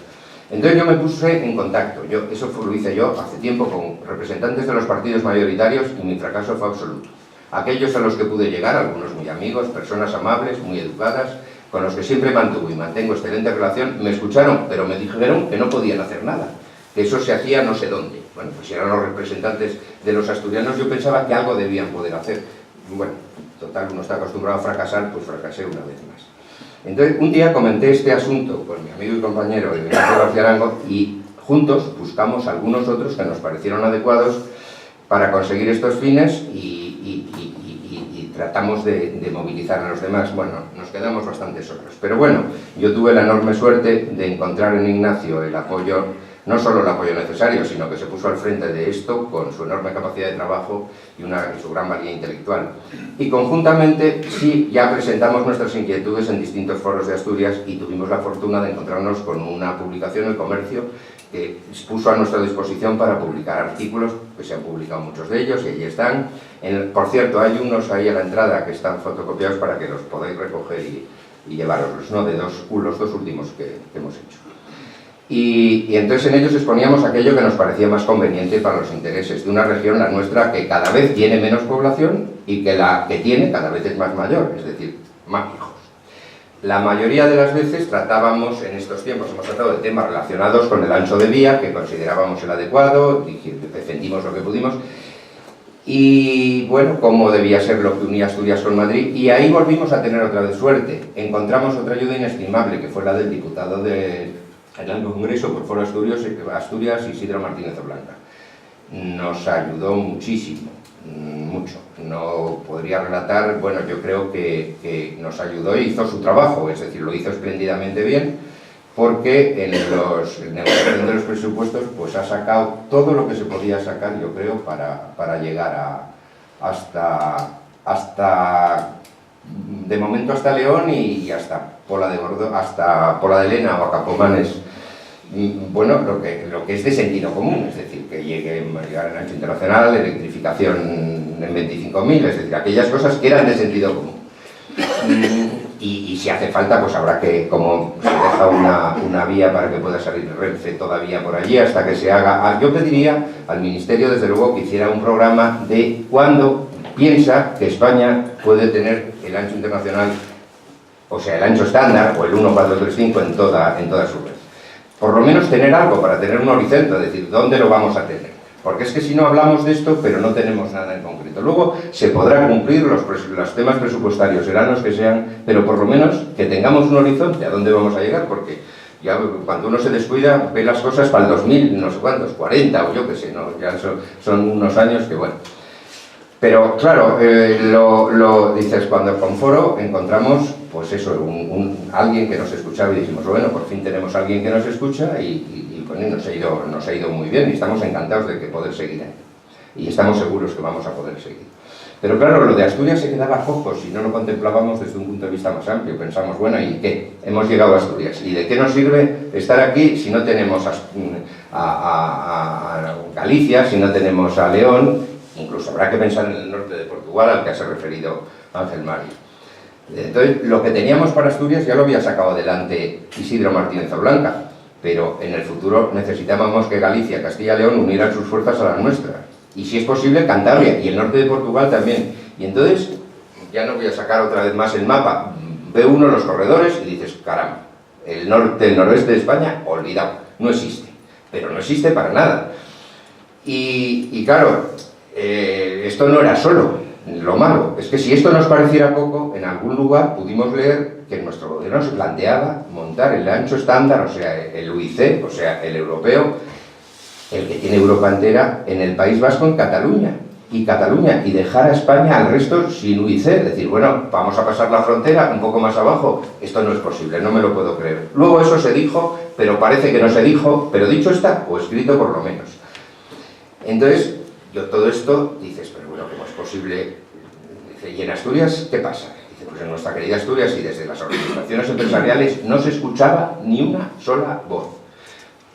Entonces yo me puse en contacto, eso lo hice yo hace tiempo con representantes de los partidos mayoritarios y mi fracaso fue absoluto. Aquellos a los que pude llegar, algunos muy amigos, personas amables, muy educadas, con los que siempre mantuve y mantengo excelente relación, me escucharon, pero me dijeron que no podían hacer nada, que eso se hacía no sé dónde. Bueno, pues si eran los representantes de los asturianos, yo pensaba que algo debían poder hacer. Bueno, total, uno está acostumbrado a fracasar, pues fracasé una vez más. Entonces, un día comenté este asunto con mi amigo y compañero Ignacio García Arango y juntos buscamos algunos otros que nos parecieron adecuados para conseguir estos fines y tratamos de movilizar a los demás. Bueno, nos quedamos bastante solos. Pero bueno, yo tuve la enorme suerte de encontrar en Ignacio el apoyo, no solo el apoyo necesario, sino que se puso al frente de esto con su enorme capacidad de trabajo y su gran valía intelectual. Y conjuntamente, sí, ya presentamos nuestras inquietudes en distintos foros de Asturias y tuvimos la fortuna de encontrarnos con una publicación, El Comercio, que puso a nuestra disposición para publicar artículos, que se han publicado muchos de ellos y allí están. Por cierto, hay unos ahí a la entrada que están fotocopiados para que los podáis recoger y llevaroslos, ¿no? De los dos últimos que hemos hecho. Y entonces en ellos exponíamos aquello que nos parecía más conveniente para los intereses de una región, la nuestra, que cada vez tiene menos población y que la que tiene cada vez es más mayor, es decir, más hijos. La mayoría de las veces tratábamos, en estos tiempos, hemos tratado de temas relacionados con el ancho de vía, que considerábamos el adecuado, defendimos lo que pudimos, y bueno, cómo debía ser lo que unía Asturias con Madrid, y ahí volvimos a tener otra vez suerte. Encontramos otra ayuda inestimable, que fue la del diputado en el Congreso por Foro Asturias, Isidro Martínez Blanca. Nos ayudó muchísimo, mucho. No podría relatar, bueno, yo creo que nos ayudó e hizo su trabajo, es decir, lo hizo espléndidamente bien, porque en la negociación de los presupuestos pues ha sacado todo lo que se podía sacar, yo creo, para llegar hasta de momento hasta León y hasta Pola de Lena o a Campomanes. Bueno, lo que es de sentido común, es decir, que llegar al ancho internacional, electrificación en 25.000, es decir, aquellas cosas que eran de sentido común. Y si hace falta, pues habrá que, como se deja una vía para que pueda salir Renfe todavía por allí, hasta que se haga... Yo pediría al Ministerio, desde luego, que hiciera un programa de cuándo piensa que España puede tener el ancho internacional, o sea, el ancho estándar, o el 1435 en toda su red. Por lo menos tener algo para tener un horizonte, es decir, ¿dónde lo vamos a tener? Porque es que si no hablamos de esto, pero no tenemos nada en concreto. Luego se podrá cumplir los temas presupuestarios, serán los que sean, pero por lo menos que tengamos un horizonte a dónde vamos a llegar, porque ya cuando uno se descuida ve las cosas para el 2000, no sé cuántos, 40 o yo qué sé, ¿no? Ya son unos años que bueno. Pero claro, dices, cuando con Foro encontramos, pues eso, alguien que nos escuchaba y dijimos, bueno, por fin tenemos a alguien que nos escucha y bueno, nos ha ido muy bien y estamos encantados de que poder seguir ahí. Y estamos seguros que vamos a poder seguir. Pero claro, lo de Asturias se quedaba cojo si no lo contemplábamos desde un punto de vista más amplio. Pensamos, bueno, ¿y qué? Hemos llegado a Asturias. ¿Y de qué nos sirve estar aquí si no tenemos a Galicia, si no tenemos a León? Incluso habrá que pensar en el norte de Portugal, al que se ha referido Ángel Mario. Entonces, lo que teníamos para Asturias ya lo había sacado adelante Isidro Martínez Blanca, pero en el futuro necesitábamos que Galicia, Castilla y León unieran sus fuerzas a las nuestras. Y si es posible, Cantabria y el norte de Portugal también. Y entonces, ya no voy a sacar otra vez más el mapa, ve uno los corredores y dices, caramba, el norte, el noroeste de España, olvidado, no existe. Pero no existe para nada. Y claro, esto no era solo lo malo. Es que si esto nos pareciera poco, en algún lugar pudimos leer que nuestro gobierno se planteaba montar el ancho estándar, o sea, el UIC, o sea, el europeo, el que tiene Europa entera, en el País Vasco, en Cataluña, y dejar a España al resto sin UIC, es decir, bueno, vamos a pasar la frontera un poco más abajo, esto no es posible, no me lo puedo creer. Luego eso se dijo, pero parece que no se dijo, pero dicho está, o escrito por lo menos. Entonces, yo todo esto, dices, pero bueno, ¿cómo es posible? Dice, ¿y en Asturias qué pasa? Dice, pues en nuestra querida Asturias y desde las organizaciones empresariales no se escuchaba ni una sola voz.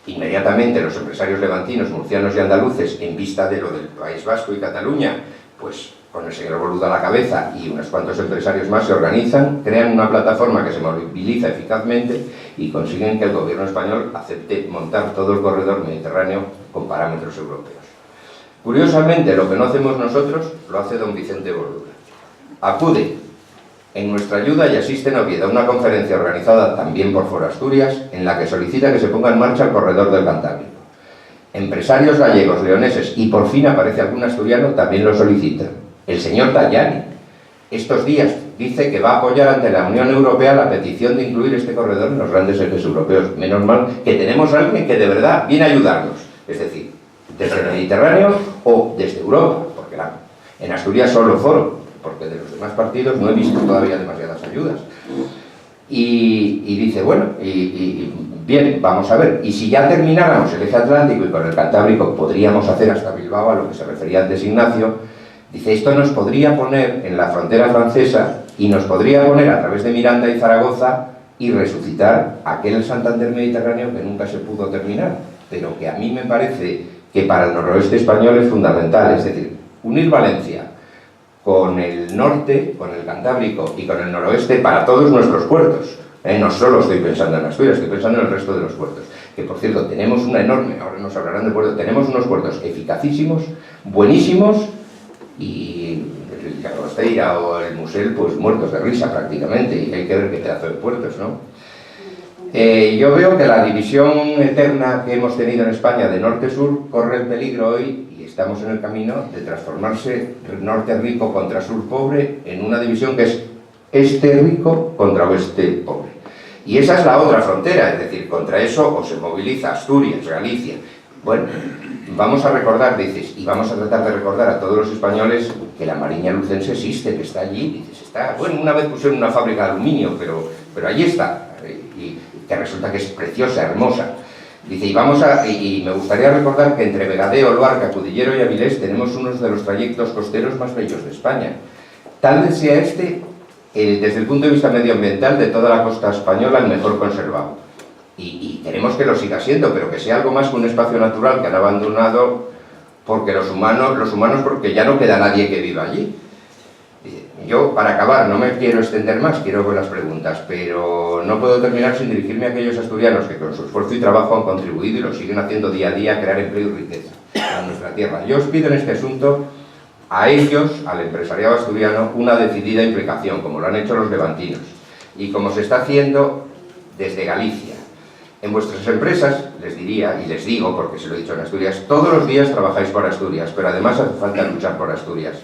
Inmediatamente los empresarios levantinos, murcianos y andaluces, en vista de lo del País Vasco y Cataluña, pues con el señor Boluda a la cabeza y unos cuantos empresarios más se organizan, crean una plataforma que se moviliza eficazmente y consiguen que el gobierno español acepte montar todo el corredor mediterráneo con parámetros europeos. Curiosamente, lo que no hacemos nosotros, lo hace don Vicente Boluda. Acude en nuestra ayuda y asiste en Oviedo a una conferencia organizada también por Foro Asturias, en la que solicita que se ponga en marcha el corredor del Cantábrico. Empresarios gallegos, leoneses y por fin aparece algún asturiano también lo solicitan. El señor Tajani, estos días, dice que va a apoyar ante la Unión Europea la petición de incluir este corredor en los grandes ejes europeos. Menos mal que tenemos a alguien que de verdad viene a ayudarnos, es decir, desde el Mediterráneo o desde Europa, porque en Asturias solo Foro, porque de los demás partidos no he visto todavía demasiadas ayudas. Y dice, bueno, bien, vamos a ver, y si ya termináramos el eje atlántico y con el Cantábrico podríamos hacer hasta Bilbao, a lo que se refería antes Ignacio, dice, esto nos podría poner en la frontera francesa y nos podría poner a través de Miranda y Zaragoza y resucitar aquel Santander Mediterráneo que nunca se pudo terminar, pero que a mí me parece que para el noroeste español es fundamental, es decir, unir Valencia con el norte, con el Cantábrico y con el noroeste para todos nuestros puertos. No solo estoy pensando en Asturias, estoy pensando en el resto de los puertos. Que por cierto, tenemos una enorme, ahora nos hablarán de puertos, tenemos unos puertos eficacísimos, buenísimos, y el Llagostera o el Musel, pues muertos de risa prácticamente, y hay que ver qué pedazo de puertos, ¿no? Yo veo que la división eterna que hemos tenido en España de norte-sur corre el peligro hoy, y estamos en el camino de transformarse norte rico contra sur pobre en una división que es este rico contra oeste pobre. Y esa es la otra frontera, es decir, contra eso o se moviliza Asturias, Galicia. Bueno, vamos a recordar, dices, y vamos a tratar de recordar a todos los españoles que la Mariña Lucense existe, que está allí, dices, está, bueno, una vez pusieron una fábrica de aluminio, pero allí está, y que resulta que es preciosa, hermosa. Dice, y me gustaría recordar que entre Vegadeo, Luarca, Cudillero y Avilés tenemos uno de los trayectos costeros más bellos de España. Tal vez sea este, desde el punto de vista medioambiental, de toda la costa española, el mejor conservado. Y queremos que lo siga siendo, pero que sea algo más que un espacio natural que han abandonado porque los humanos porque ya no queda nadie que viva allí. Yo, para acabar, no me quiero extender más, quiero ver las preguntas, pero no puedo terminar sin dirigirme a aquellos asturianos que con su esfuerzo y trabajo han contribuido y lo siguen haciendo día a día a crear empleo y riqueza en nuestra tierra. Yo os pido en este asunto a ellos, al empresariado asturiano, una decidida implicación, como lo han hecho los levantinos, y como se está haciendo desde Galicia. En vuestras empresas, les diría, y les digo, porque se lo he dicho en Asturias, todos los días trabajáis por Asturias, pero además hace falta luchar por Asturias.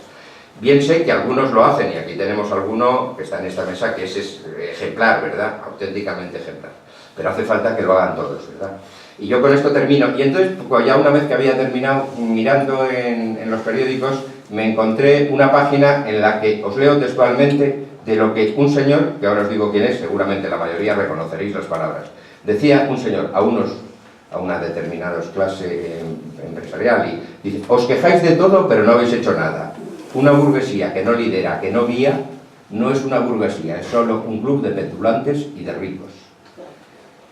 Bien sé que algunos lo hacen, y aquí tenemos alguno que está en esta mesa que es ejemplar, ¿verdad? Auténticamente ejemplar. Pero hace falta que lo hagan todos, ¿verdad? Y yo con esto termino. Y entonces, pues ya una vez que había terminado, mirando en los periódicos, me encontré una página en la que os leo textualmente de lo que un señor, que ahora os digo quién es, seguramente la mayoría reconoceréis las palabras, decía un señor a una determinada clase empresarial y dice: os quejáis de todo pero no habéis hecho nada. Una burguesía que no lidera, que no guía, no es una burguesía, es solo un club de petulantes y de ricos.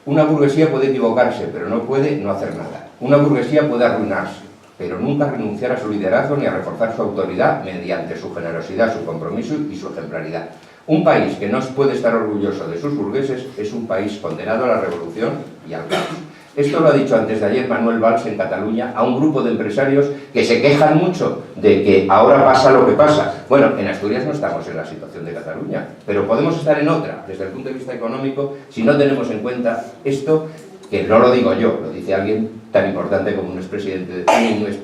Una burguesía puede equivocarse, pero no puede no hacer nada. Una burguesía puede arruinarse, pero nunca renunciar a su liderazgo ni a reforzar su autoridad mediante su generosidad, su compromiso y su ejemplaridad. Un país que no puede estar orgulloso de sus burgueses es un país condenado a la revolución y al caos. Esto lo ha dicho antes de ayer Manuel Valls en Cataluña a un grupo de empresarios que se quejan mucho de que ahora pasa lo que pasa. Bueno, en Asturias no estamos en la situación de Cataluña, pero podemos estar en otra, desde el punto de vista económico, si no tenemos en cuenta esto, que no lo digo yo, lo dice alguien tan importante como un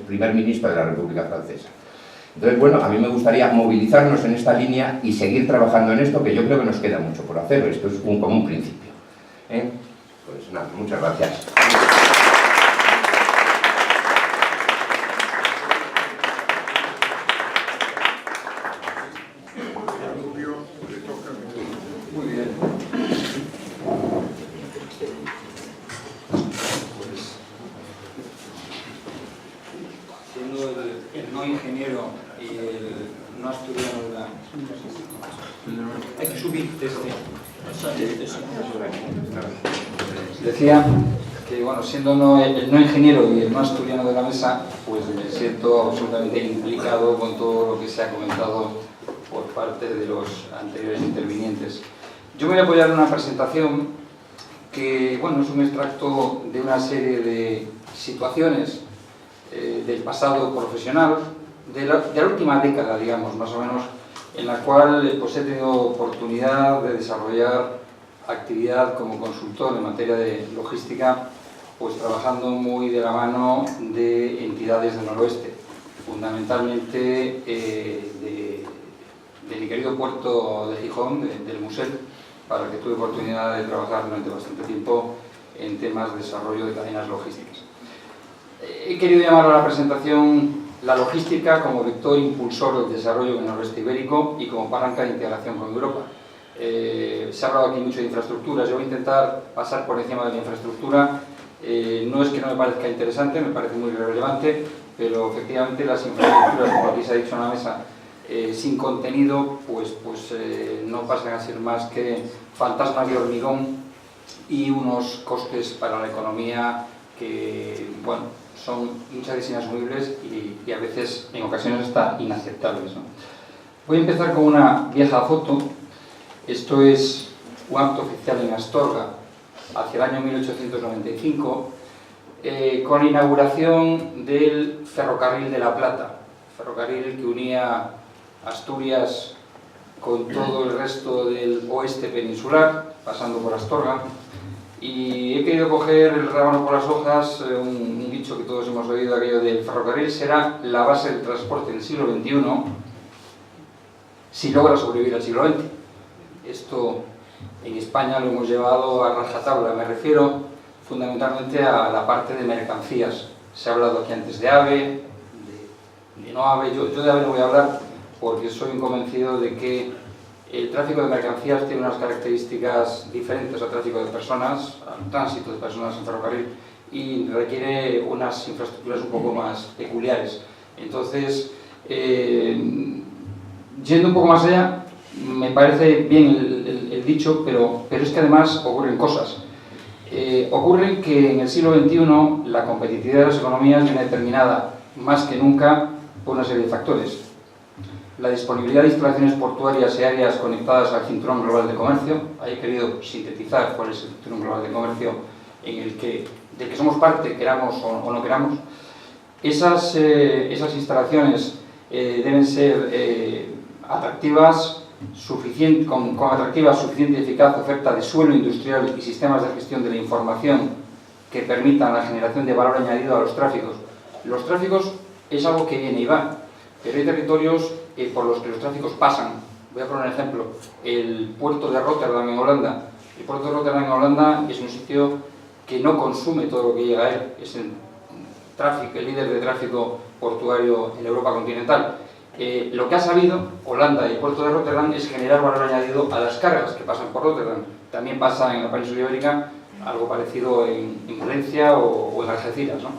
primer ministro de la República Francesa. Entonces, bueno, a mí me gustaría movilizarnos en esta línea y seguir trabajando en esto, que yo creo que nos queda mucho por hacer. Esto es como un principio. Pues nada, muchas gracias. Muy bien. Siendo el no ingeniero y el no asturiano de la... Hay que subir Decía que, bueno, siendo el no ingeniero y el no asturiano de la mesa, pues me siento absolutamente implicado con todo lo que se ha comentado por parte de los anteriores intervinientes. Yo me voy a apoyar en una presentación que, bueno, es un extracto de una serie de situaciones del pasado profesional, de la última década, digamos, más o menos, en la cual pues, he tenido oportunidad de desarrollar actividad como consultor en materia de logística, pues trabajando muy de la mano de entidades del noroeste, fundamentalmente de mi querido puerto de Gijón, del Muset, para el que tuve oportunidad de trabajar durante bastante tiempo en temas de desarrollo de cadenas logísticas. He querido llamar a la presentación la logística como vector impulsor del desarrollo en el noroeste ibérico y como palanca de integración con Europa. Se ha hablado aquí mucho de infraestructuras, yo voy a intentar pasar por encima de la infraestructura. No es que no me parezca interesante, me parece muy relevante, pero efectivamente las infraestructuras, como aquí se ha dicho en la mesa, sin contenido, pues no pasan a ser más que fantasmas de hormigón y unos costes para la economía que, bueno, son muchas veces inasumibles y a veces, en ocasiones, hasta inaceptables, ¿no? Voy a empezar con una vieja foto. Esto es un acto oficial en Astorga, hacia el año 1895, con la inauguración del Ferrocarril de la Plata, ferrocarril que unía Asturias con todo el resto del oeste peninsular, pasando por Astorga. Y he querido coger el rábano por las hojas, un dicho que todos hemos oído, aquello del ferrocarril será la base del transporte del siglo XXI si logra sobrevivir al siglo XX. Esto en España lo hemos llevado a rajatabla, me refiero fundamentalmente a la parte de mercancías. Se ha hablado aquí antes de AVE, de no AVE. Yo de AVE no voy a hablar porque soy un convencido de que el tráfico de mercancías tiene unas características diferentes al tráfico de personas, al tránsito de personas en ferrocarril, y requiere unas infraestructuras un poco más peculiares. Entonces, yendo un poco más allá, me parece bien el dicho, pero es que además ocurren cosas. Ocurre que en el siglo XXI la competitividad de las economías viene determinada más que nunca por una serie de factores. La disponibilidad de instalaciones portuarias y aéreas conectadas al cinturón global de comercio. Ahí he querido sintetizar cuál es el cinturón global de comercio del que somos parte, queramos o no queramos. Esas instalaciones deben ser atractivas, con atractiva, suficiente y eficaz oferta de suelo industrial y sistemas de gestión de la información que permitan la generación de valor añadido a los tráficos. Los tráficos es algo que viene y va, pero hay territorios por los que los tráficos pasan. Voy a poner un ejemplo: el puerto de Rotterdam en Holanda. El puerto de Rotterdam en Holanda es un sitio que no consume todo lo que llega a él, es el líder de tráfico portuario en Europa continental. Lo que ha sabido Holanda y el puerto de Rotterdam es generar valor añadido a las cargas que pasan por Rotterdam. También pasa en la península ibérica algo parecido en Valencia o en Algeciras, ¿no?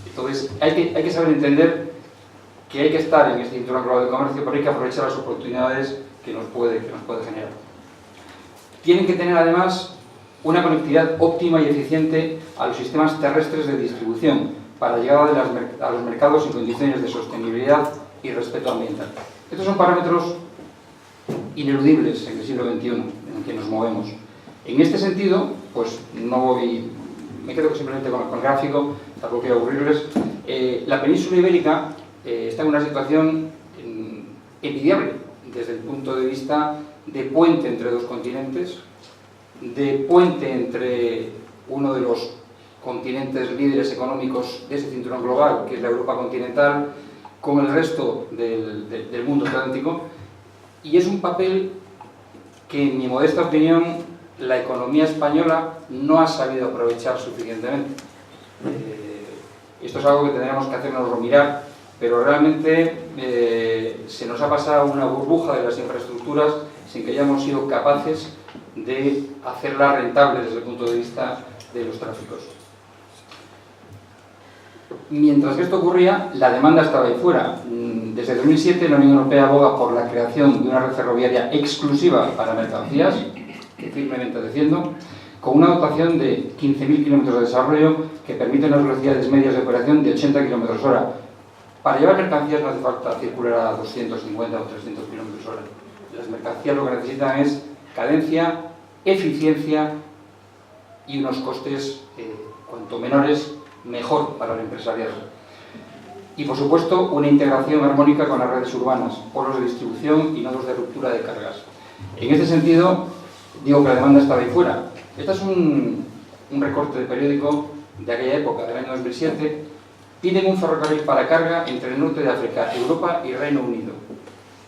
Entonces hay que saber entender que hay que estar en este cinturón global de comercio, pero hay que aprovechar las oportunidades que nos puede generar. Tienen que tener además una conectividad óptima y eficiente a los sistemas terrestres de distribución para llegar a los mercados en condiciones de sostenibilidad y respeto ambiental. Estos son parámetros ineludibles en el siglo XXI en el que nos movemos. En este sentido, pues me quedo simplemente con el gráfico, tampoco quiero aburrirles. La península ibérica está en una situación envidiable desde el punto de vista de puente entre dos continentes, de puente entre uno de los continentes líderes económicos de ese cinturón global, que es la Europa continental, con el resto del mundo atlántico, y es un papel que, en mi modesta opinión, la economía española no ha sabido aprovechar suficientemente. Esto es algo que tendremos que hacernos mirar, pero realmente se nos ha pasado una burbuja de las infraestructuras sin que hayamos sido capaces de hacerlas rentables desde el punto de vista de los tráficos. Mientras que esto ocurría, la demanda estaba ahí fuera. Desde 2007 la Unión Europea aboga por la creación de una red ferroviaria exclusiva para mercancías, que firmemente defiendo, con una dotación de 15.000 kilómetros de desarrollo que permiten las velocidades medias de operación de 80 km/h. Para llevar mercancías no hace falta circular a 250 o 300 km/h. Las mercancías lo que necesitan es cadencia, eficiencia y unos costes cuanto menores, mejor para el empresariado. Y por supuesto una integración armónica con las redes urbanas, polos de distribución y nodos de ruptura de cargas. En este sentido, digo que la demanda estaba ahí fuera. Este es un recorte de periódico de aquella época, del año 2007. Piden un ferrocarril para carga entre el norte de África, Europa y Reino Unido.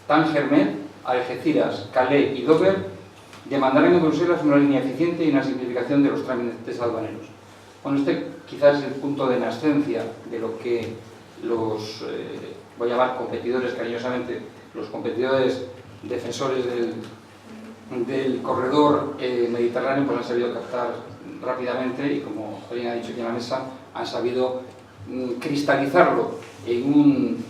Tánger-Med, Algeciras, Calais y Dover demandarán en Bruselas una línea eficiente y una simplificación de los trámites aduaneros. Bueno, este quizás es el punto de nascencia de lo que los, voy a llamar competidores cariñosamente, los competidores defensores del corredor mediterráneo, pues han sabido captar rápidamente y, como alguien ha dicho aquí en la mesa, han sabido cristalizarlo en un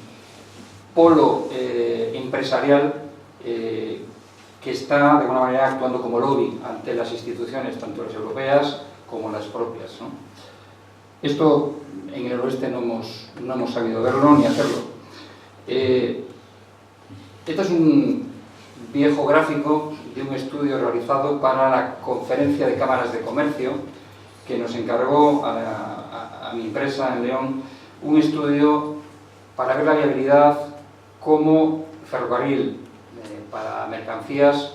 polo empresarial que está de alguna manera actuando como lobby ante las instituciones, tanto las europeas como las propias, ¿no? Esto en el oeste no hemos sabido verlo ni hacerlo. Este es un viejo gráfico de un estudio realizado para la Conferencia de Cámaras de Comercio que nos encargó a mi empresa en León un estudio para ver la viabilidad como ferrocarril para mercancías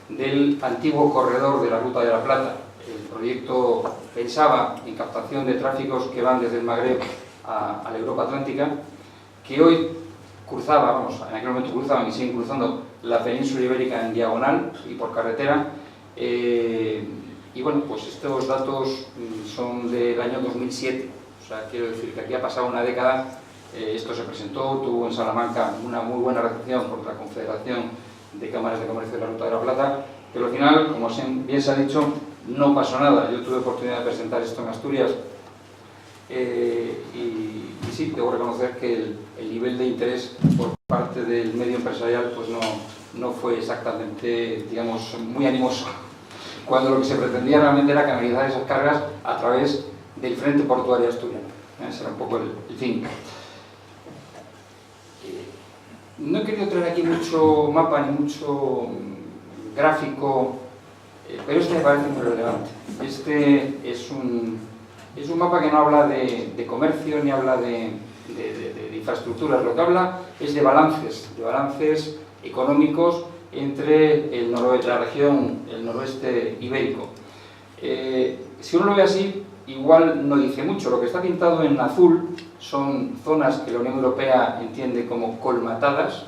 del antiguo corredor de la Ruta de la Plata. El proyecto pensaba en captación de tráficos que van desde el Magreb a la Europa Atlántica, que hoy cruzaban y siguen cruzando la península ibérica en diagonal y por carretera. Y bueno, pues estos datos son del año 2007, o sea, quiero decir que aquí ha pasado una década. Esto se presentó, tuvo en Salamanca una muy buena recepción por la Confederación de Cámaras de Comercio de la Ruta de la Plata, pero al final, como bien se ha dicho, no pasó nada. Yo tuve oportunidad de presentar esto en Asturias y sí, debo reconocer que el nivel de interés por parte del medio empresarial pues no fue exactamente, digamos, muy animoso, cuando lo que se pretendía realmente era canalizar esas cargas a través del frente portuario asturiano. Ese era un poco el fin. No he querido traer aquí mucho mapa ni mucho gráfico, pero este me parece muy relevante. Este es un mapa que no habla de comercio ni habla de infraestructuras. Lo que habla es de balances económicos entre la región, el noroeste ibérico. Si uno lo ve así, igual no dice mucho. Lo que está pintado en azul son zonas que la Unión Europea entiende como colmatadas.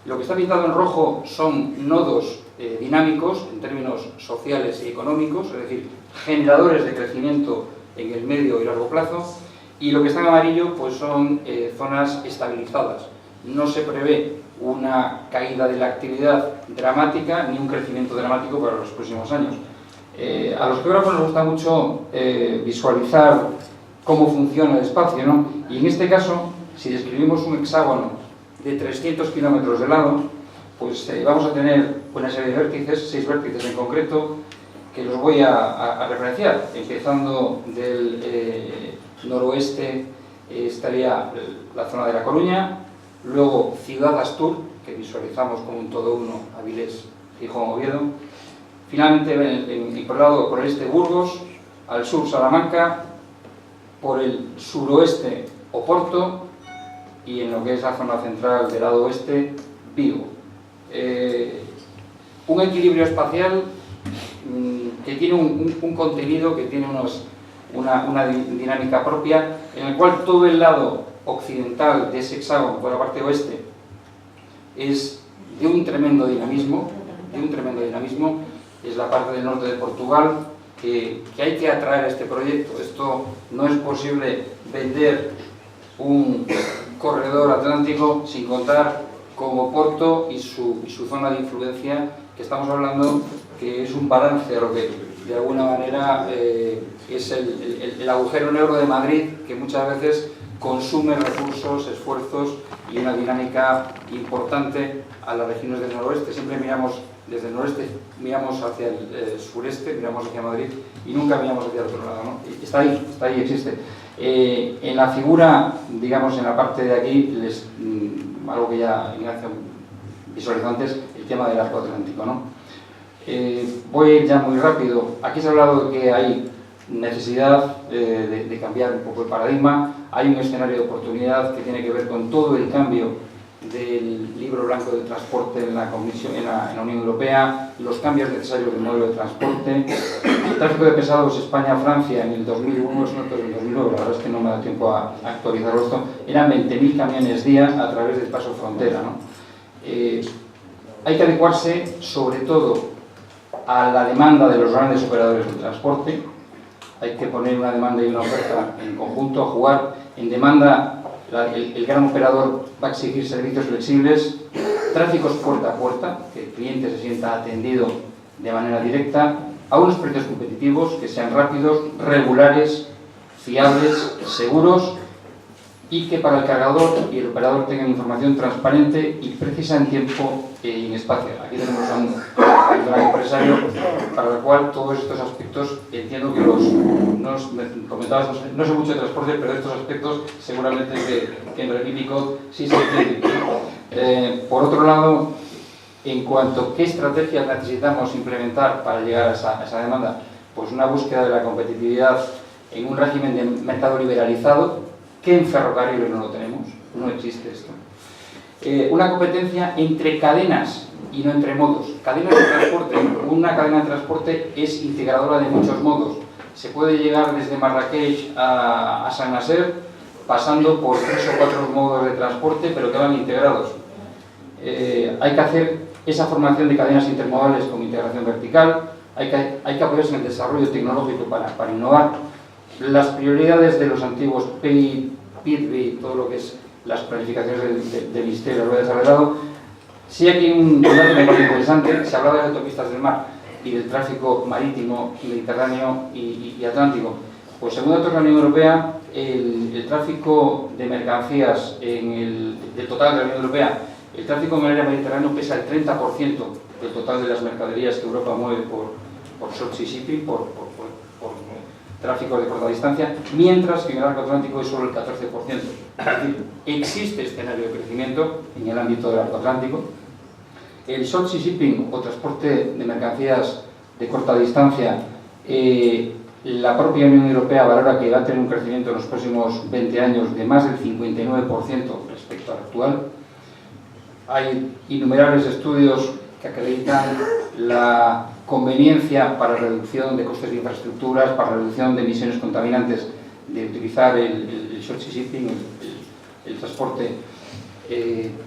Lo que está pintado en rojo son nodos dinámicos en términos sociales y económicos, es decir, generadores de crecimiento en el medio y largo plazo. Y lo que está en amarillo pues son zonas estabilizadas. no se prevé una caída de la actividad dramática ni un crecimiento dramático para los próximos años. A los geógrafos nos gusta mucho visualizar cómo funciona el espacio, ¿no? Y en este caso, si describimos un hexágono de 300 kilómetros de lado, pues vamos a tener una serie de vértices, 6 vértices en concreto, que los voy a referenciar. Empezando del noroeste estaría la zona de La Coruña, luego Ciudad Astur, que visualizamos como un todo uno, Avilés, Gijón, Oviedo. Finalmente, por el este Burgos, al sur Salamanca, por el suroeste Oporto y en lo que es la zona central del lado oeste, Vigo. Un equilibrio espacial que tiene un contenido, que tiene una dinámica propia, en el cual todo el lado occidental de ese hexágono, por la parte oeste, es de un tremendo dinamismo, es la parte del norte de Portugal, que hay que atraer a este proyecto. Esto no es posible vender un corredor atlántico sin contar con Oporto y su zona de influencia, que estamos hablando que es un balance a lo que de alguna manera es el agujero negro de Madrid, que muchas veces consume recursos, esfuerzos y una dinámica importante a las regiones del noroeste. Siempre miramos desde el noreste, miramos hacia el sureste, miramos hacia Madrid y nunca miramos hacia el otro lado, ¿no? Está ahí, existe. En la figura, digamos, en la parte de aquí, algo que ya Ignacio visualizó antes, el tema del arco atlántico, ¿no? Voy a ir ya muy rápido. Aquí se ha hablado de que hay necesidad de cambiar un poco el paradigma. Hay un escenario de oportunidad que tiene que ver con todo el cambio del libro blanco de transporte en la Unión Europea, los cambios necesarios del modelo de transporte, el tráfico de pesados España-Francia en el 2001, es un dato del 2009, la verdad es que no me da tiempo a actualizarlo esto, eran 20.000 camiones día a través del paso frontera, ¿no? Hay que adecuarse sobre todo a la demanda de los grandes operadores del transporte. Hay que poner una demanda y una oferta en conjunto, a jugar en demanda. El gran operador va a exigir servicios flexibles, tráficos puerta a puerta, que el cliente se sienta atendido de manera directa, a unos precios competitivos, que sean rápidos, regulares, fiables, seguros, y que para el cargador y el operador tengan información transparente y precisa en tiempo y en espacio. Aquí tenemos a un gran empresario para el cual todos estos aspectos, entiendo que comentabas, no sé mucho de transporte, pero estos aspectos seguramente que en Revípico sí se entienden. Por otro lado, en cuanto a qué estrategias necesitamos implementar para llegar a esa demanda, pues una búsqueda de la competitividad en un régimen de mercado liberalizado, que en ferrocarriles no lo tenemos, no existe esto. Una competencia entre cadenas y no entre modos. Cadenas de transporte, una cadena de transporte es integradora de muchos modos. Se puede llegar desde Marrakech a San Nasser, pasando por 3 o 4 modos de transporte, pero que van integrados. Hay que hacer esa formación de cadenas intermodales con integración vertical, hay que apoyarse en el desarrollo tecnológico para innovar. Las prioridades de los antiguos PI, PITBI, todo lo que es las planificaciones del Ministerio, lo he desarrollado. Sí, aquí un dato muy interesante. Se hablaba de las autopistas del mar y del tráfico marítimo, mediterráneo y atlántico. Pues según datos de la Unión Europea, el tráfico de mercancías del total de la Unión Europea, el tráfico en el área mediterráneo pesa el 30% del total de las mercaderías que Europa mueve por short sea shipping, por tráfico de corta distancia, mientras que en el arco atlántico es solo el 14%. Es decir, existe escenario de crecimiento en el ámbito del arco atlántico. El short sea shipping o transporte de mercancías de corta distancia, la propia Unión Europea valora que va a tener un crecimiento en los próximos 20 años de más del 59% respecto al actual. Hay innumerables estudios que acreditan la conveniencia para reducción de costes de infraestructuras, para reducción de emisiones contaminantes, de utilizar el short sea shipping, el transporte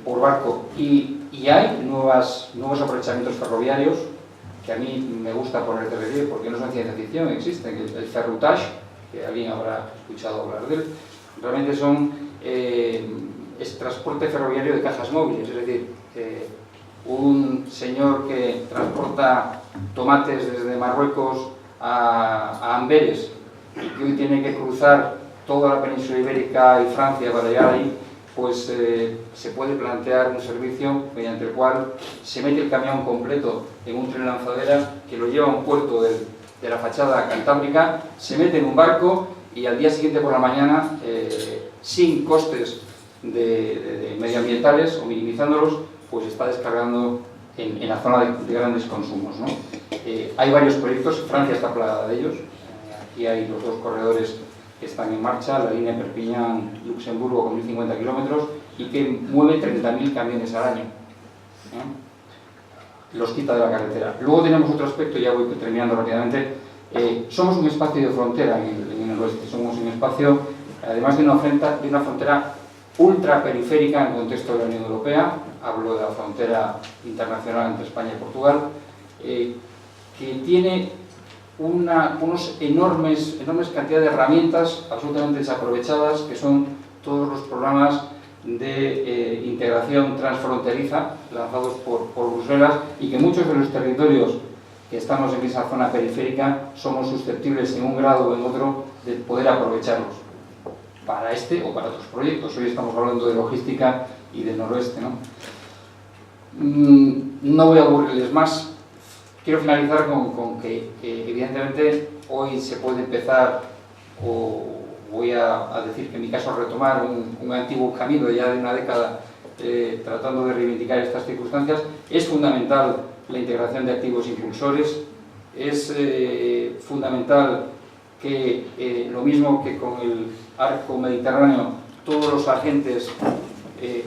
por barco. Y hay nuevos aprovechamientos ferroviarios que a mí me gusta poner de relieve porque no son ciencia ficción, existen. El ferroutage, que alguien habrá escuchado hablar de él, realmente son es transporte ferroviario de cajas móviles, es decir, un señor que transporta tomates desde Marruecos a Amberes y que hoy tiene que cruzar toda la península ibérica y Francia para llegar ahí, pues se puede plantear un servicio mediante el cual se mete el camión completo en un tren lanzadera que lo lleva a un puerto de la fachada cantábrica, se mete en un barco y al día siguiente por la mañana, sin costes medioambientales o minimizándolos, pues está descargando en la zona de grandes consumos, ¿no? Hay varios proyectos, Francia está plagada de ellos, aquí hay los 2 corredores que están en marcha, la línea Perpiñán-Luxemburgo con 1050 kilómetros y que mueve 30.000 camiones al año. Los quita de la carretera. Luego tenemos otro aspecto, ya voy terminando rápidamente. Somos un espacio de frontera en el oeste, somos un espacio, además de una frontera ultraperiférica en el contexto de la Unión Europea, hablo de la frontera internacional entre España y Portugal, que tiene unos enormes cantidad de herramientas absolutamente desaprovechadas, que son todos los programas de integración transfronteriza lanzados por Bruselas, y que muchos de los territorios que estamos en esa zona periférica somos susceptibles en un grado o en otro de poder aprovecharlos para este o para otros proyectos. Hoy estamos hablando de logística y del noroeste, ¿no? No voy a aburrirles más. Quiero finalizar con que evidentemente hoy se puede empezar, o voy a decir que en mi caso retomar un antiguo camino ya de una década tratando de reivindicar estas circunstancias. Es fundamental la integración de activos impulsores, es fundamental que lo mismo que con el arco mediterráneo, todos los agentes,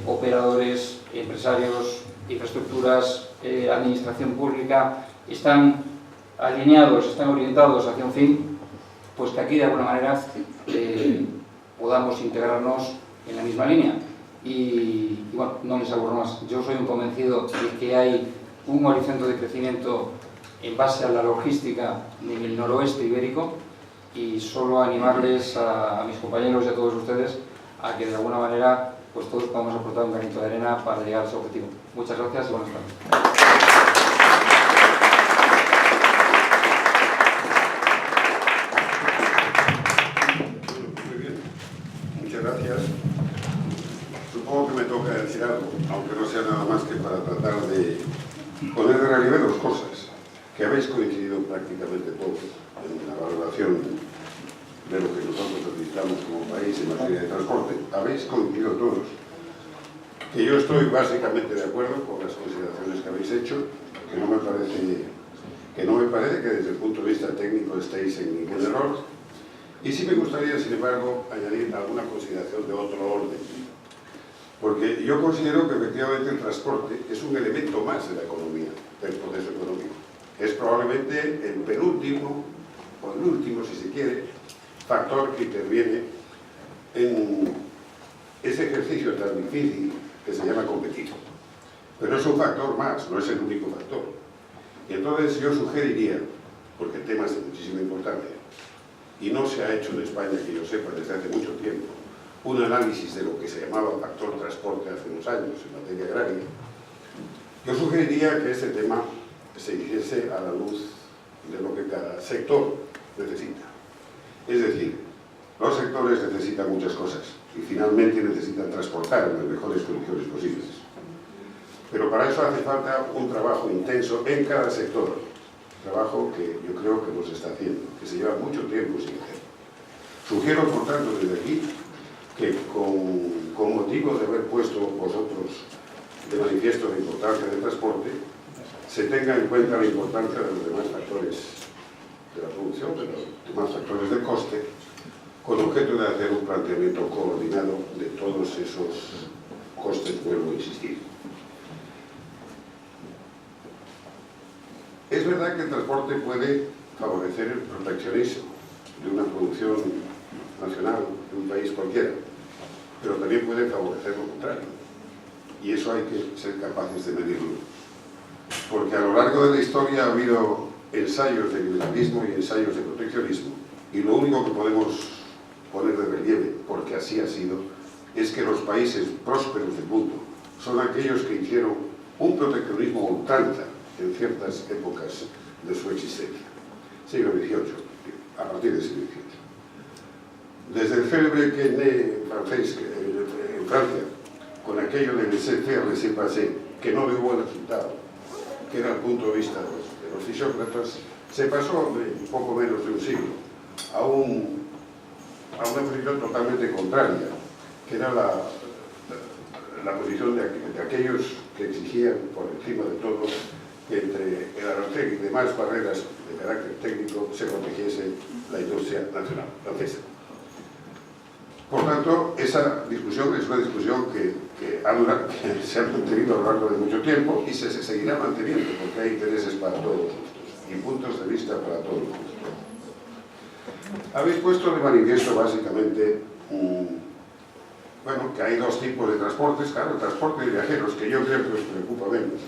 operadores, empresarios, infraestructuras, administración pública, están alineados, están orientados hacia un fin, pues que aquí de alguna manera podamos integrarnos en la misma línea. Y bueno, no les aburro más. Yo soy un convencido de que hay un horizonte de crecimiento en base a la logística en el noroeste ibérico, y solo animarles a mis compañeros y a todos ustedes a que de alguna manera pues todos podamos aportar un granito de arena para llegar a ese objetivo. Muchas gracias y buenas tardes. Supongo que me toca decir algo, aunque no sea nada más que para tratar de poner de relieve 2 cosas que habéis coincidido prácticamente todos en la valoración de lo que nosotros necesitamos como país en materia de transporte. Habéis coincidido todos que yo estoy básicamente de acuerdo con las consideraciones que habéis hecho, que no me parece que desde el punto de vista técnico estéis en ningún error, y sí me gustaría, sin embargo, añadir alguna consideración de otro orden. Porque yo considero que efectivamente el transporte es un elemento más de la economía, del proceso económico. Es probablemente el penúltimo, o el último si se quiere, factor que interviene en ese ejercicio tan difícil que se llama competir. Pero es un factor más, no es el único factor. Y entonces yo sugeriría, porque el tema es de muchísima importancia, y no se ha hecho en España, que yo sepa, desde hace mucho tiempo, un análisis de lo que se llamaba factor transporte hace unos años en materia agraria, yo sugeriría que ese tema se hiciese a la luz de lo que cada sector necesita. Es decir, los sectores necesitan muchas cosas y finalmente necesitan transportar en las mejores condiciones posibles. Pero para eso hace falta un trabajo intenso en cada sector, trabajo que yo creo que no se está haciendo, que se lleva mucho tiempo sin hacer. Sugiero, por tanto, desde aquí, que con motivo de haber puesto vosotros de manifiesto la importancia del transporte, se tenga en cuenta la importancia de los demás factores de la producción, de los demás factores de coste, con objeto de hacer un planteamiento coordinado de todos esos costes, vuelvo a insistir. Es verdad que el transporte puede favorecer el proteccionismo de una producción nacional, de un país cualquiera, pero también puede favorecer lo contrario. Y eso hay que ser capaces de medirlo. Porque a lo largo de la historia ha habido ensayos de liberalismo y ensayos de proteccionismo, y lo único que podemos poner de relieve, porque así ha sido, es que los países prósperos del mundo son aquellos que hicieron un proteccionismo a ultranza en ciertas épocas de su existencia. Siglo XVIII, a partir del siglo XVIII. Desde el célebre Quenet francés en Francia, con aquello del laissez-faire, laissez-passer, que no dio buen resultado, que era el punto de vista de los fisiócratas, se pasó de poco menos de un siglo a una posición totalmente contraria, que era la posición de aquellos que exigían, por encima de todo, que entre el arancel y demás barreras de carácter técnico se protegiese la industria nacional francesa. Por tanto, esa discusión es una discusión que se ha mantenido a lo largo de mucho tiempo y se seguirá manteniendo, porque hay intereses para todos los gustos y puntos de vista para todos los gustos. Habéis puesto de manifiesto básicamente bueno, que hay dos tipos de transportes. Claro, el transporte de viajeros, que yo creo que os preocupa menos.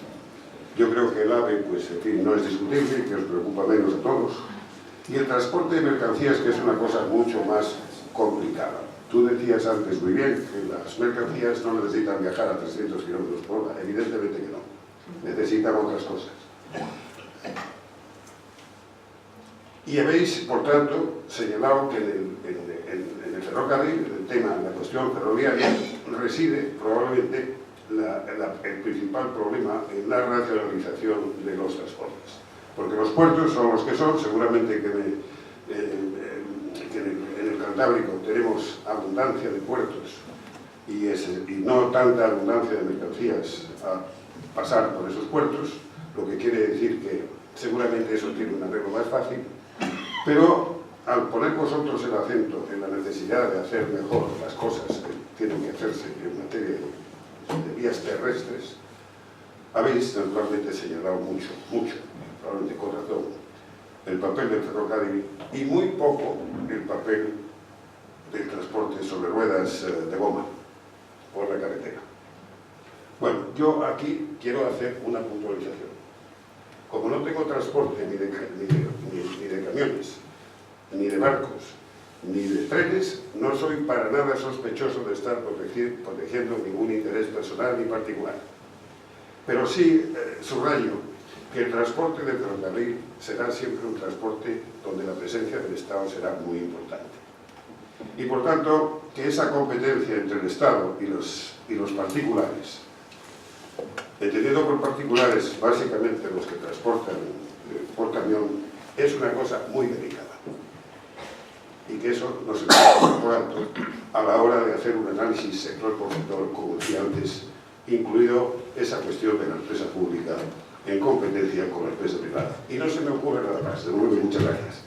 Yo creo que el AVE, pues, en fin, no es discutible, que os preocupa menos a todos. Y el transporte de mercancías, que es una cosa mucho más complicada. Tú decías antes muy bien que las mercancías no necesitan viajar a 300 km por hora. Evidentemente que no. Necesitan otras cosas. Y habéis, por tanto, señalado que en el ferrocarril, el tema, la cuestión ferroviaria, reside probablemente el principal problema en la racionalización de los transportes. Porque los puertos son los que son, seguramente que en el Cantábrico tenemos abundancia de puertos y no tanta abundancia de mercancías a pasar por esos puertos, lo que quiere decir que seguramente eso tiene un arreglo más fácil, pero al poner vosotros el acento en la necesidad de hacer mejor las cosas que tienen que hacerse en materia de vías terrestres, habéis naturalmente señalado mucho, probablemente con razón, el papel del ferrocarril y muy poco el papel del transporte sobre ruedas de goma por la carretera. Bueno, yo aquí quiero hacer una puntualización. Como no tengo transporte ni de camiones, ni de barcos, ni de trenes, no soy para nada sospechoso de estar protegiendo ningún interés personal ni particular. Pero sí subrayo que el transporte del ferrocarril será siempre un transporte donde la presencia del Estado será muy importante. Y por tanto, que esa competencia entre el Estado y los particulares, entendiendo por particulares básicamente los que transportan por camión, es una cosa muy delicada. Y que eso no se puede por alto a la hora de hacer un análisis sector por sector, como decía antes, incluido esa cuestión de la empresa pública en competencia con la empresa privada. Y no se me ocurre nada más. De nuevo, muchas gracias.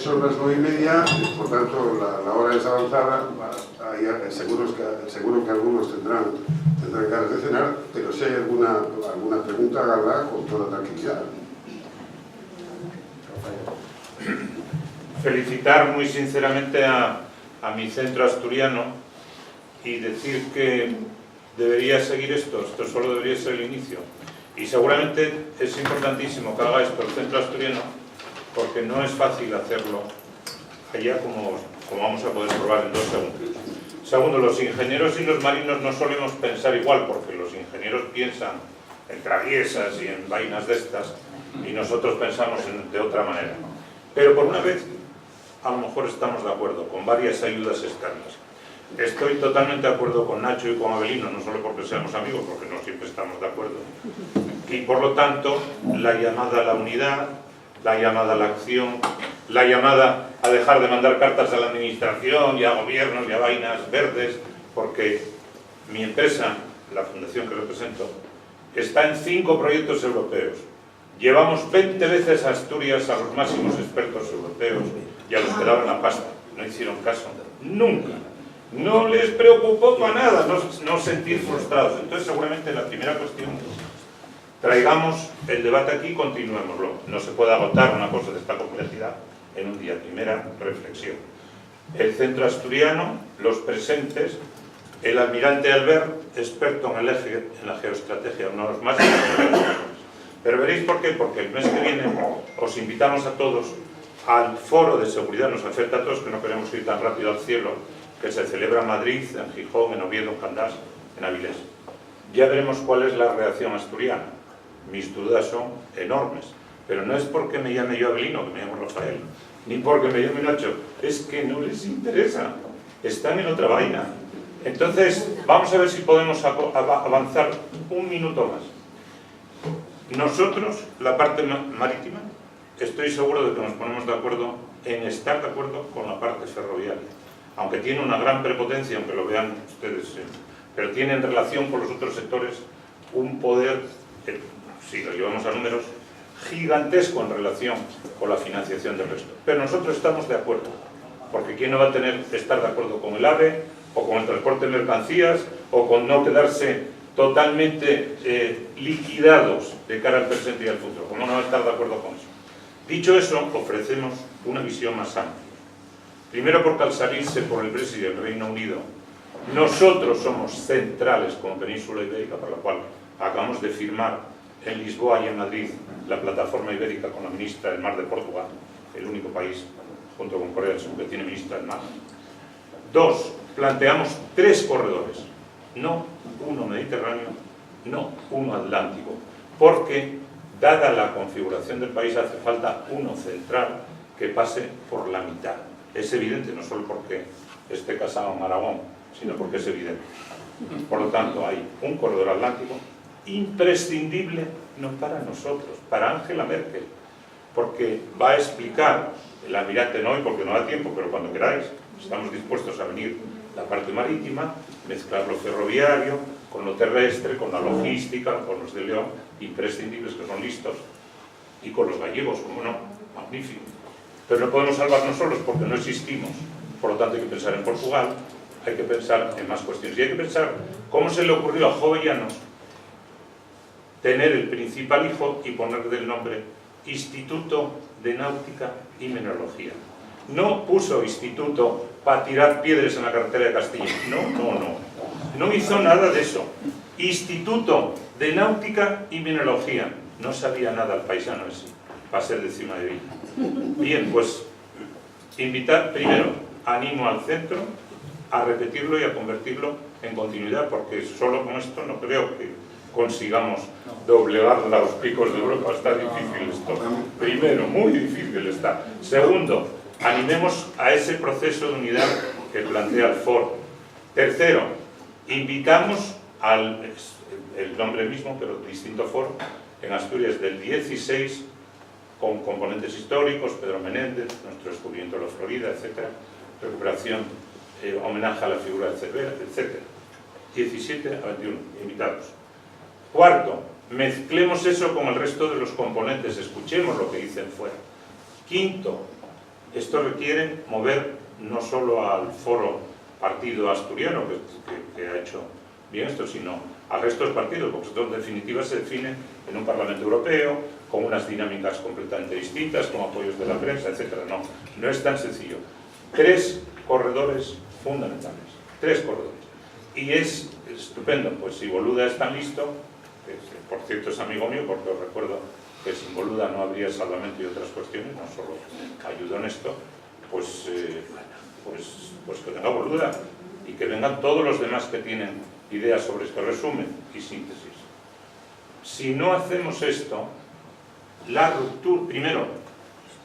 Son las 9:30, por tanto la hora es avanzada, seguro que algunos tendrán ganas de cenar, pero si hay alguna pregunta, háganla con toda tranquilidad. Felicitar muy sinceramente a mi centro asturiano y decir que debería seguir esto solo debería ser el inicio. Y seguramente es importantísimo que haga esto el centro asturiano, porque no es fácil hacerlo allá como vamos a poder probar en 2 segundos. Segundo, los ingenieros y los marinos no solemos pensar igual, porque los ingenieros piensan en traviesas y en vainas de estas, y nosotros pensamos de otra manera. Pero por una vez, a lo mejor estamos de acuerdo con varias ayudas externas. Estoy totalmente de acuerdo con Nacho y con Abelino, no solo porque seamos amigos, porque no siempre estamos de acuerdo. Y por lo tanto, la llamada a la unidad, la llamada a la acción, la llamada a dejar de mandar cartas a la administración y a gobiernos y a vainas verdes, porque mi empresa, la fundación que represento, está en 5 proyectos europeos. Llevamos 20 veces a Asturias a los máximos expertos europeos y a los que daban la pasta. No hicieron caso, nunca. No les preocupó para nada no sentir frustrados. Entonces seguramente la primera cuestión, traigamos el debate aquí y continuémoslo. No se puede agotar una cosa de esta complejidad en un día. Primera reflexión. El centro asturiano, los presentes, el almirante Albert, experto en la geoestrategia, uno de los máximos. Pero veréis por qué, porque el mes que viene os invitamos a todos al Foro de Seguridad, nos afecta a todos que no queremos ir tan rápido al cielo, que se celebra en Madrid, en Gijón, en Oviedo, en Candás, en Avilés. Ya veremos cuál es la reacción asturiana. Mis dudas son enormes, pero no es porque me llame yo Abelino, que me llamo Rafael, ni porque me llame Nacho, es que no les interesa, están en otra vaina. Entonces, vamos a ver si podemos avanzar un minuto más. Nosotros, la parte marítima, estoy seguro de que nos ponemos de acuerdo en estar de acuerdo con la parte ferroviaria, aunque tiene una gran prepotencia, aunque lo vean ustedes, pero tiene en relación con los otros sectores un poder, si lo llevamos a números, gigantesco en relación con la financiación del resto. Pero nosotros estamos de acuerdo, porque ¿quién no va a estar de acuerdo con el AVE, o con el transporte de mercancías, o con no quedarse totalmente liquidados de cara al presente y al futuro? ¿Cómo no va a estar de acuerdo con eso? Dicho eso, ofrecemos una visión más amplia. Primero porque al salirse por el Brexit del Reino Unido, nosotros somos centrales como Península Ibérica, para la cual acabamos de firmar en Lisboa y en Madrid la plataforma ibérica con la ministra del Mar de Portugal, el único país, junto con Corea del Sur, que tiene ministra del Mar. Dos, planteamos 3 corredores, no uno mediterráneo, no uno atlántico, porque, dada la configuración del país, hace falta uno central que pase por la mitad. Es evidente, no solo porque esté casado en Aragón, sino porque es evidente. Por lo tanto, hay un corredor atlántico imprescindible, no para nosotros, para Angela Merkel, porque va a explicar, el almirante no hoy porque no da tiempo, pero cuando queráis, estamos dispuestos a venir la parte marítima, mezclar lo ferroviario con lo terrestre, con la logística, con los de León, imprescindibles que son listos, y con los gallegos, como no, magnífico. Pero no podemos salvarnos solos porque no existimos, por lo tanto hay que pensar en Portugal, hay que pensar en más cuestiones, y hay que pensar cómo se le ocurrió a Jovellanos tener el principal hijo y ponerle el nombre Instituto de Náutica y Mineralogía. No puso instituto para tirar piedras en la carretera de Castilla, no hizo nada de eso. Instituto de Náutica y Mineralogía, no sabía nada el paisano ese, para ser de Cima de Villa. Bien, pues invitar primero, animo al centro a repetirlo y a convertirlo en continuidad, porque solo con esto no creo que consigamos doblegar los picos de Europa. Está difícil esto. Primero, muy difícil está. Segundo, animemos a ese proceso de unidad que plantea el foro. Tercero, invitamos al el nombre mismo, pero distinto foro, en Asturias del 16, con componentes históricos, Pedro Menéndez, nuestro descubrimiento de la Florida, etc. Recuperación, homenaje a la figura de Cervera, etc. 17 a 21, invitados. Cuarto, mezclemos eso con el resto de los componentes, escuchemos lo que dicen fuera. Quinto, esto requiere mover no solo al foro partido asturiano, que ha hecho bien esto, sino al resto de los partidos, porque esto en definitiva se define en un Parlamento Europeo, con unas dinámicas completamente distintas, con apoyos de la prensa, etc. No es tan sencillo. 3 corredores fundamentales, 3 corredores. Y es estupendo, pues si Boluda es tan listo, que por cierto es amigo mío, porque os recuerdo que sin Boluda no habría salvamento y otras cuestiones, no solo ayudó en esto, pues que venga Boluda y que vengan todos los demás que tienen ideas sobre esto, resumen y síntesis. Si no hacemos esto, la ruptura, primero,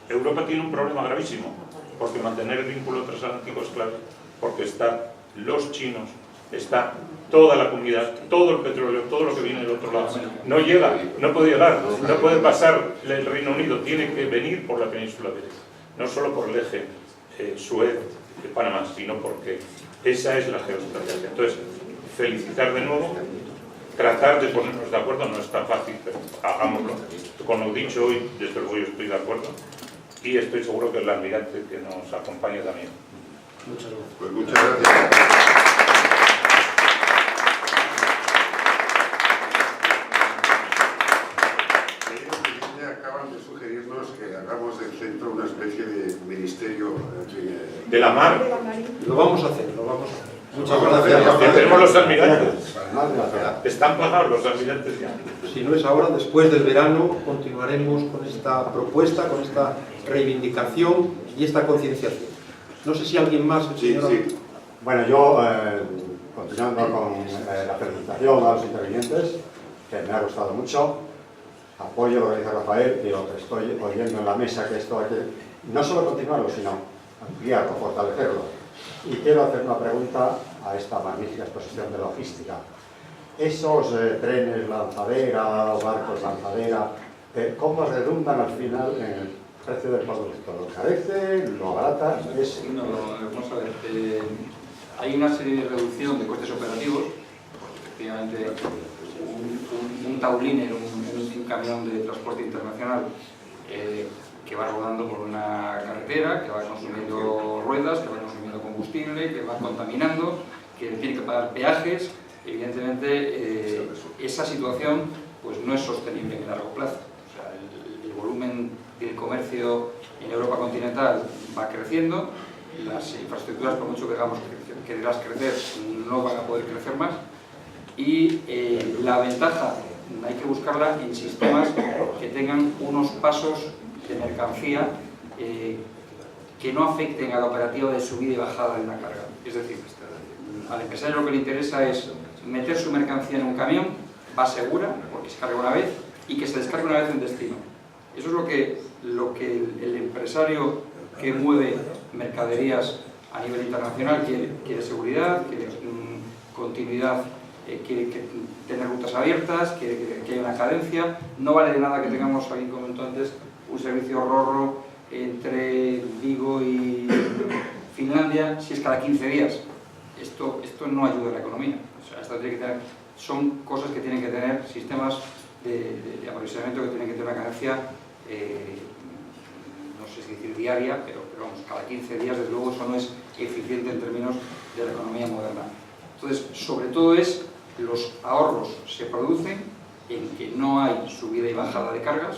Europa tiene un problema gravísimo, porque mantener el vínculo transatlántico es clave, porque están los chinos, está toda la comunidad, todo el petróleo, todo lo que viene del otro lado. No llega, no puede llegar, no puede pasar el Reino Unido, tiene que venir por la península ibérica, no solo por el eje Suez de Panamá, sino porque esa es la geoestrategia. Entonces, felicitar de nuevo, tratar de ponernos de acuerdo, no es tan fácil, pero hagámoslo. Con lo dicho hoy, desde luego yo estoy de acuerdo, y estoy seguro que el almirante que nos acompaña también. Muchas gracias. Pues muchas gracias. Acaban de sugerirnos que hagamos del centro una especie de ministerio de la mar. Lo vamos a hacer, lo vamos a hacer. Muchas gracias. Tenemos los almirantes. Están pagados los almirantes ya. Si no es ahora, después del verano, continuaremos con esta propuesta, con esta reivindicación y esta concienciación. No sé si alguien más... Sí. Bueno, yo, continuando con la felicitación a los intervinientes, que me ha gustado mucho, apoyo lo que dice Rafael y lo que estoy oyendo en la mesa, que esto hay que no solo continuarlo, sino ampliarlo, fortalecerlo. Y quiero hacer una pregunta a esta magnífica exposición de logística. Esos trenes lanzadera o barcos lanzadera, ¿cómo redundan al final en el precio del producto? ¿Lo encarece? ¿Lo abarata? No, vamos a ver. Hay una serie de reducción de costes operativos. Efectivamente, un tauliner, un camión de transporte internacional que va rodando por una carretera, que va consumiendo ruedas, que va consumiendo combustible, que va contaminando, que tiene que pagar peajes. Evidentemente, esa situación pues, no es sostenible en el largo plazo. O sea, el volumen del comercio en Europa continental va creciendo, las infraestructuras, por mucho que hagamos quererlas crecer, no van a poder crecer más, y la ventaja hay que buscarla en sistemas que tengan unos pasos de mercancía que no afecten a la operativa de subida y bajada de una carga. Es decir, al empresario lo que le interesa es meter su mercancía en un camión, va segura, porque se carga una vez, y que se descargue una vez en destino. Eso es lo que el empresario que mueve mercaderías a nivel internacional quiere seguridad, quiere continuidad, quiere tener rutas abiertas, quiere que haya una cadencia. No vale de nada que tengamos, alguien comentó antes, un servicio RoRo entre Vigo y Finlandia si es cada 15 días. Esto no ayuda a la economía. O sea, esto tiene que tener, son cosas que tienen que tener sistemas de aprovisionamiento que tienen que tener una cadencia, no sé si decir diaria, pero vamos, cada 15 días, desde luego, eso no es eficiente en términos de la economía moderna. Entonces, sobre todo los ahorros se producen en que no hay subida y bajada de cargas,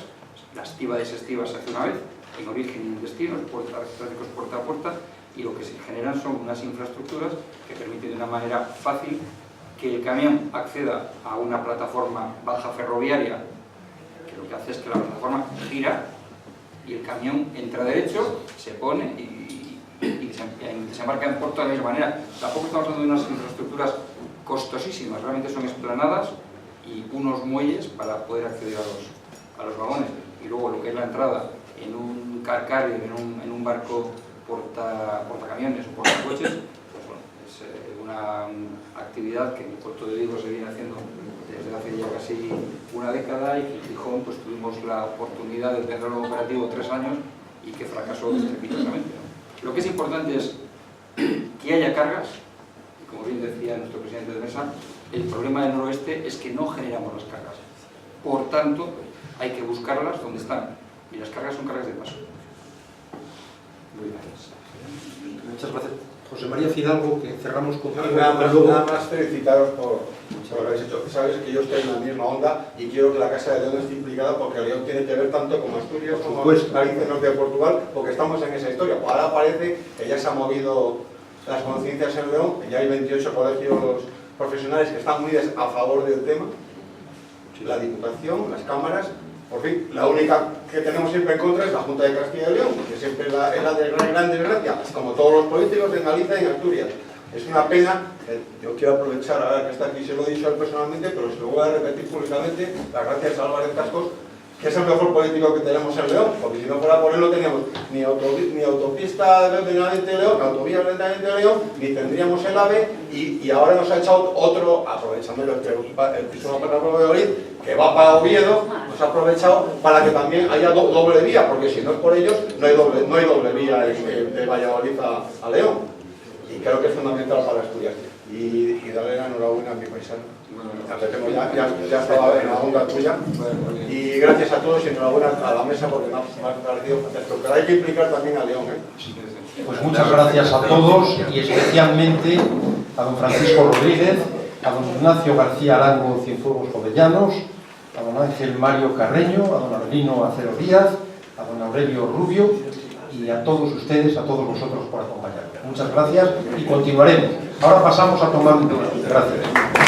la estiva y desestiva se hace una vez, en origen y en destino, tráficos puerta a puerta, y lo que se generan son unas infraestructuras que permiten de una manera fácil que el camión acceda a una plataforma baja ferroviaria, que lo que hace es que la plataforma gira y el camión entra derecho, se pone y desembarca en puerto de la misma manera. Tampoco estamos hablando de unas infraestructuras costosísimas, realmente son esplanadas y unos muelles para poder acceder a los vagones. Y luego lo que es la entrada en un car carrier, en un barco portacamiones o portacoches, pues bueno, es una actividad que en el puerto de Vigo se viene haciendo desde hace ya casi una década, y que en Gijón pues tuvimos la oportunidad de tenerlo operativo 3 años y que fracasó estrepitosamente, ¿no? Lo que es importante es que haya cargas, y como bien decía nuestro presidente de mesa, el problema del noroeste es que no generamos las cargas. Por tanto, hay que buscarlas donde están, y las cargas son cargas de paso. Muchas gracias. José María Fidalgo, que cerramos contigo. Nada más felicitaros por lo que habéis hecho. Sabes que yo estoy en la misma onda y quiero que la Casa de León esté implicada, porque León tiene que ver tanto como Asturias, como Galicia, Norte de Portugal, porque estamos en esa historia. Ahora parece que ya se han movido las conciencias en León, que ya hay 28 colegios profesionales que están muy a favor del tema, la Diputación, las cámaras. Por fin, la única que tenemos siempre en contra es la Junta de Castilla y León, que siempre es la de gran desgracia, como todos los políticos en Galicia y en Asturias. Es una pena, yo quiero aprovechar ahora que está aquí, se lo he dicho a él personalmente, pero se lo voy a repetir públicamente, las gracias a Álvarez Cascos, que es el mejor político que tenemos en León, porque si no fuera por él no teníamos ni autopista Benavente León, ni autovía Benavente León, ni tendríamos el AVE, y ahora nos ha echado otro, aprovechando el piso para Valladolid, que va para Oviedo, nos ha aprovechado para que también haya doble vía, porque si no es por ellos no hay doble vía de Valladolid a León, y creo que es fundamental para Asturias. Y darle la enhorabuena a mi paisano. Ya estaba en la onda tuya, y gracias a todos y enhorabuena a la mesa, porque me ha parecido fantástico, pero hay que implicar también a León, ¿eh? Pues muchas gracias a todos, y especialmente a don Francisco Rodríguez, a don Ignacio García Arango Cienfuegos Jovellanos, a don Ángel Mario Carreño, a don Arlino Acero Díaz, a don Aurelio Rubio y a todos ustedes, a todos vosotros por acompañarme. Muchas gracias y continuaremos. Ahora pasamos a tomar un turno. Gracias.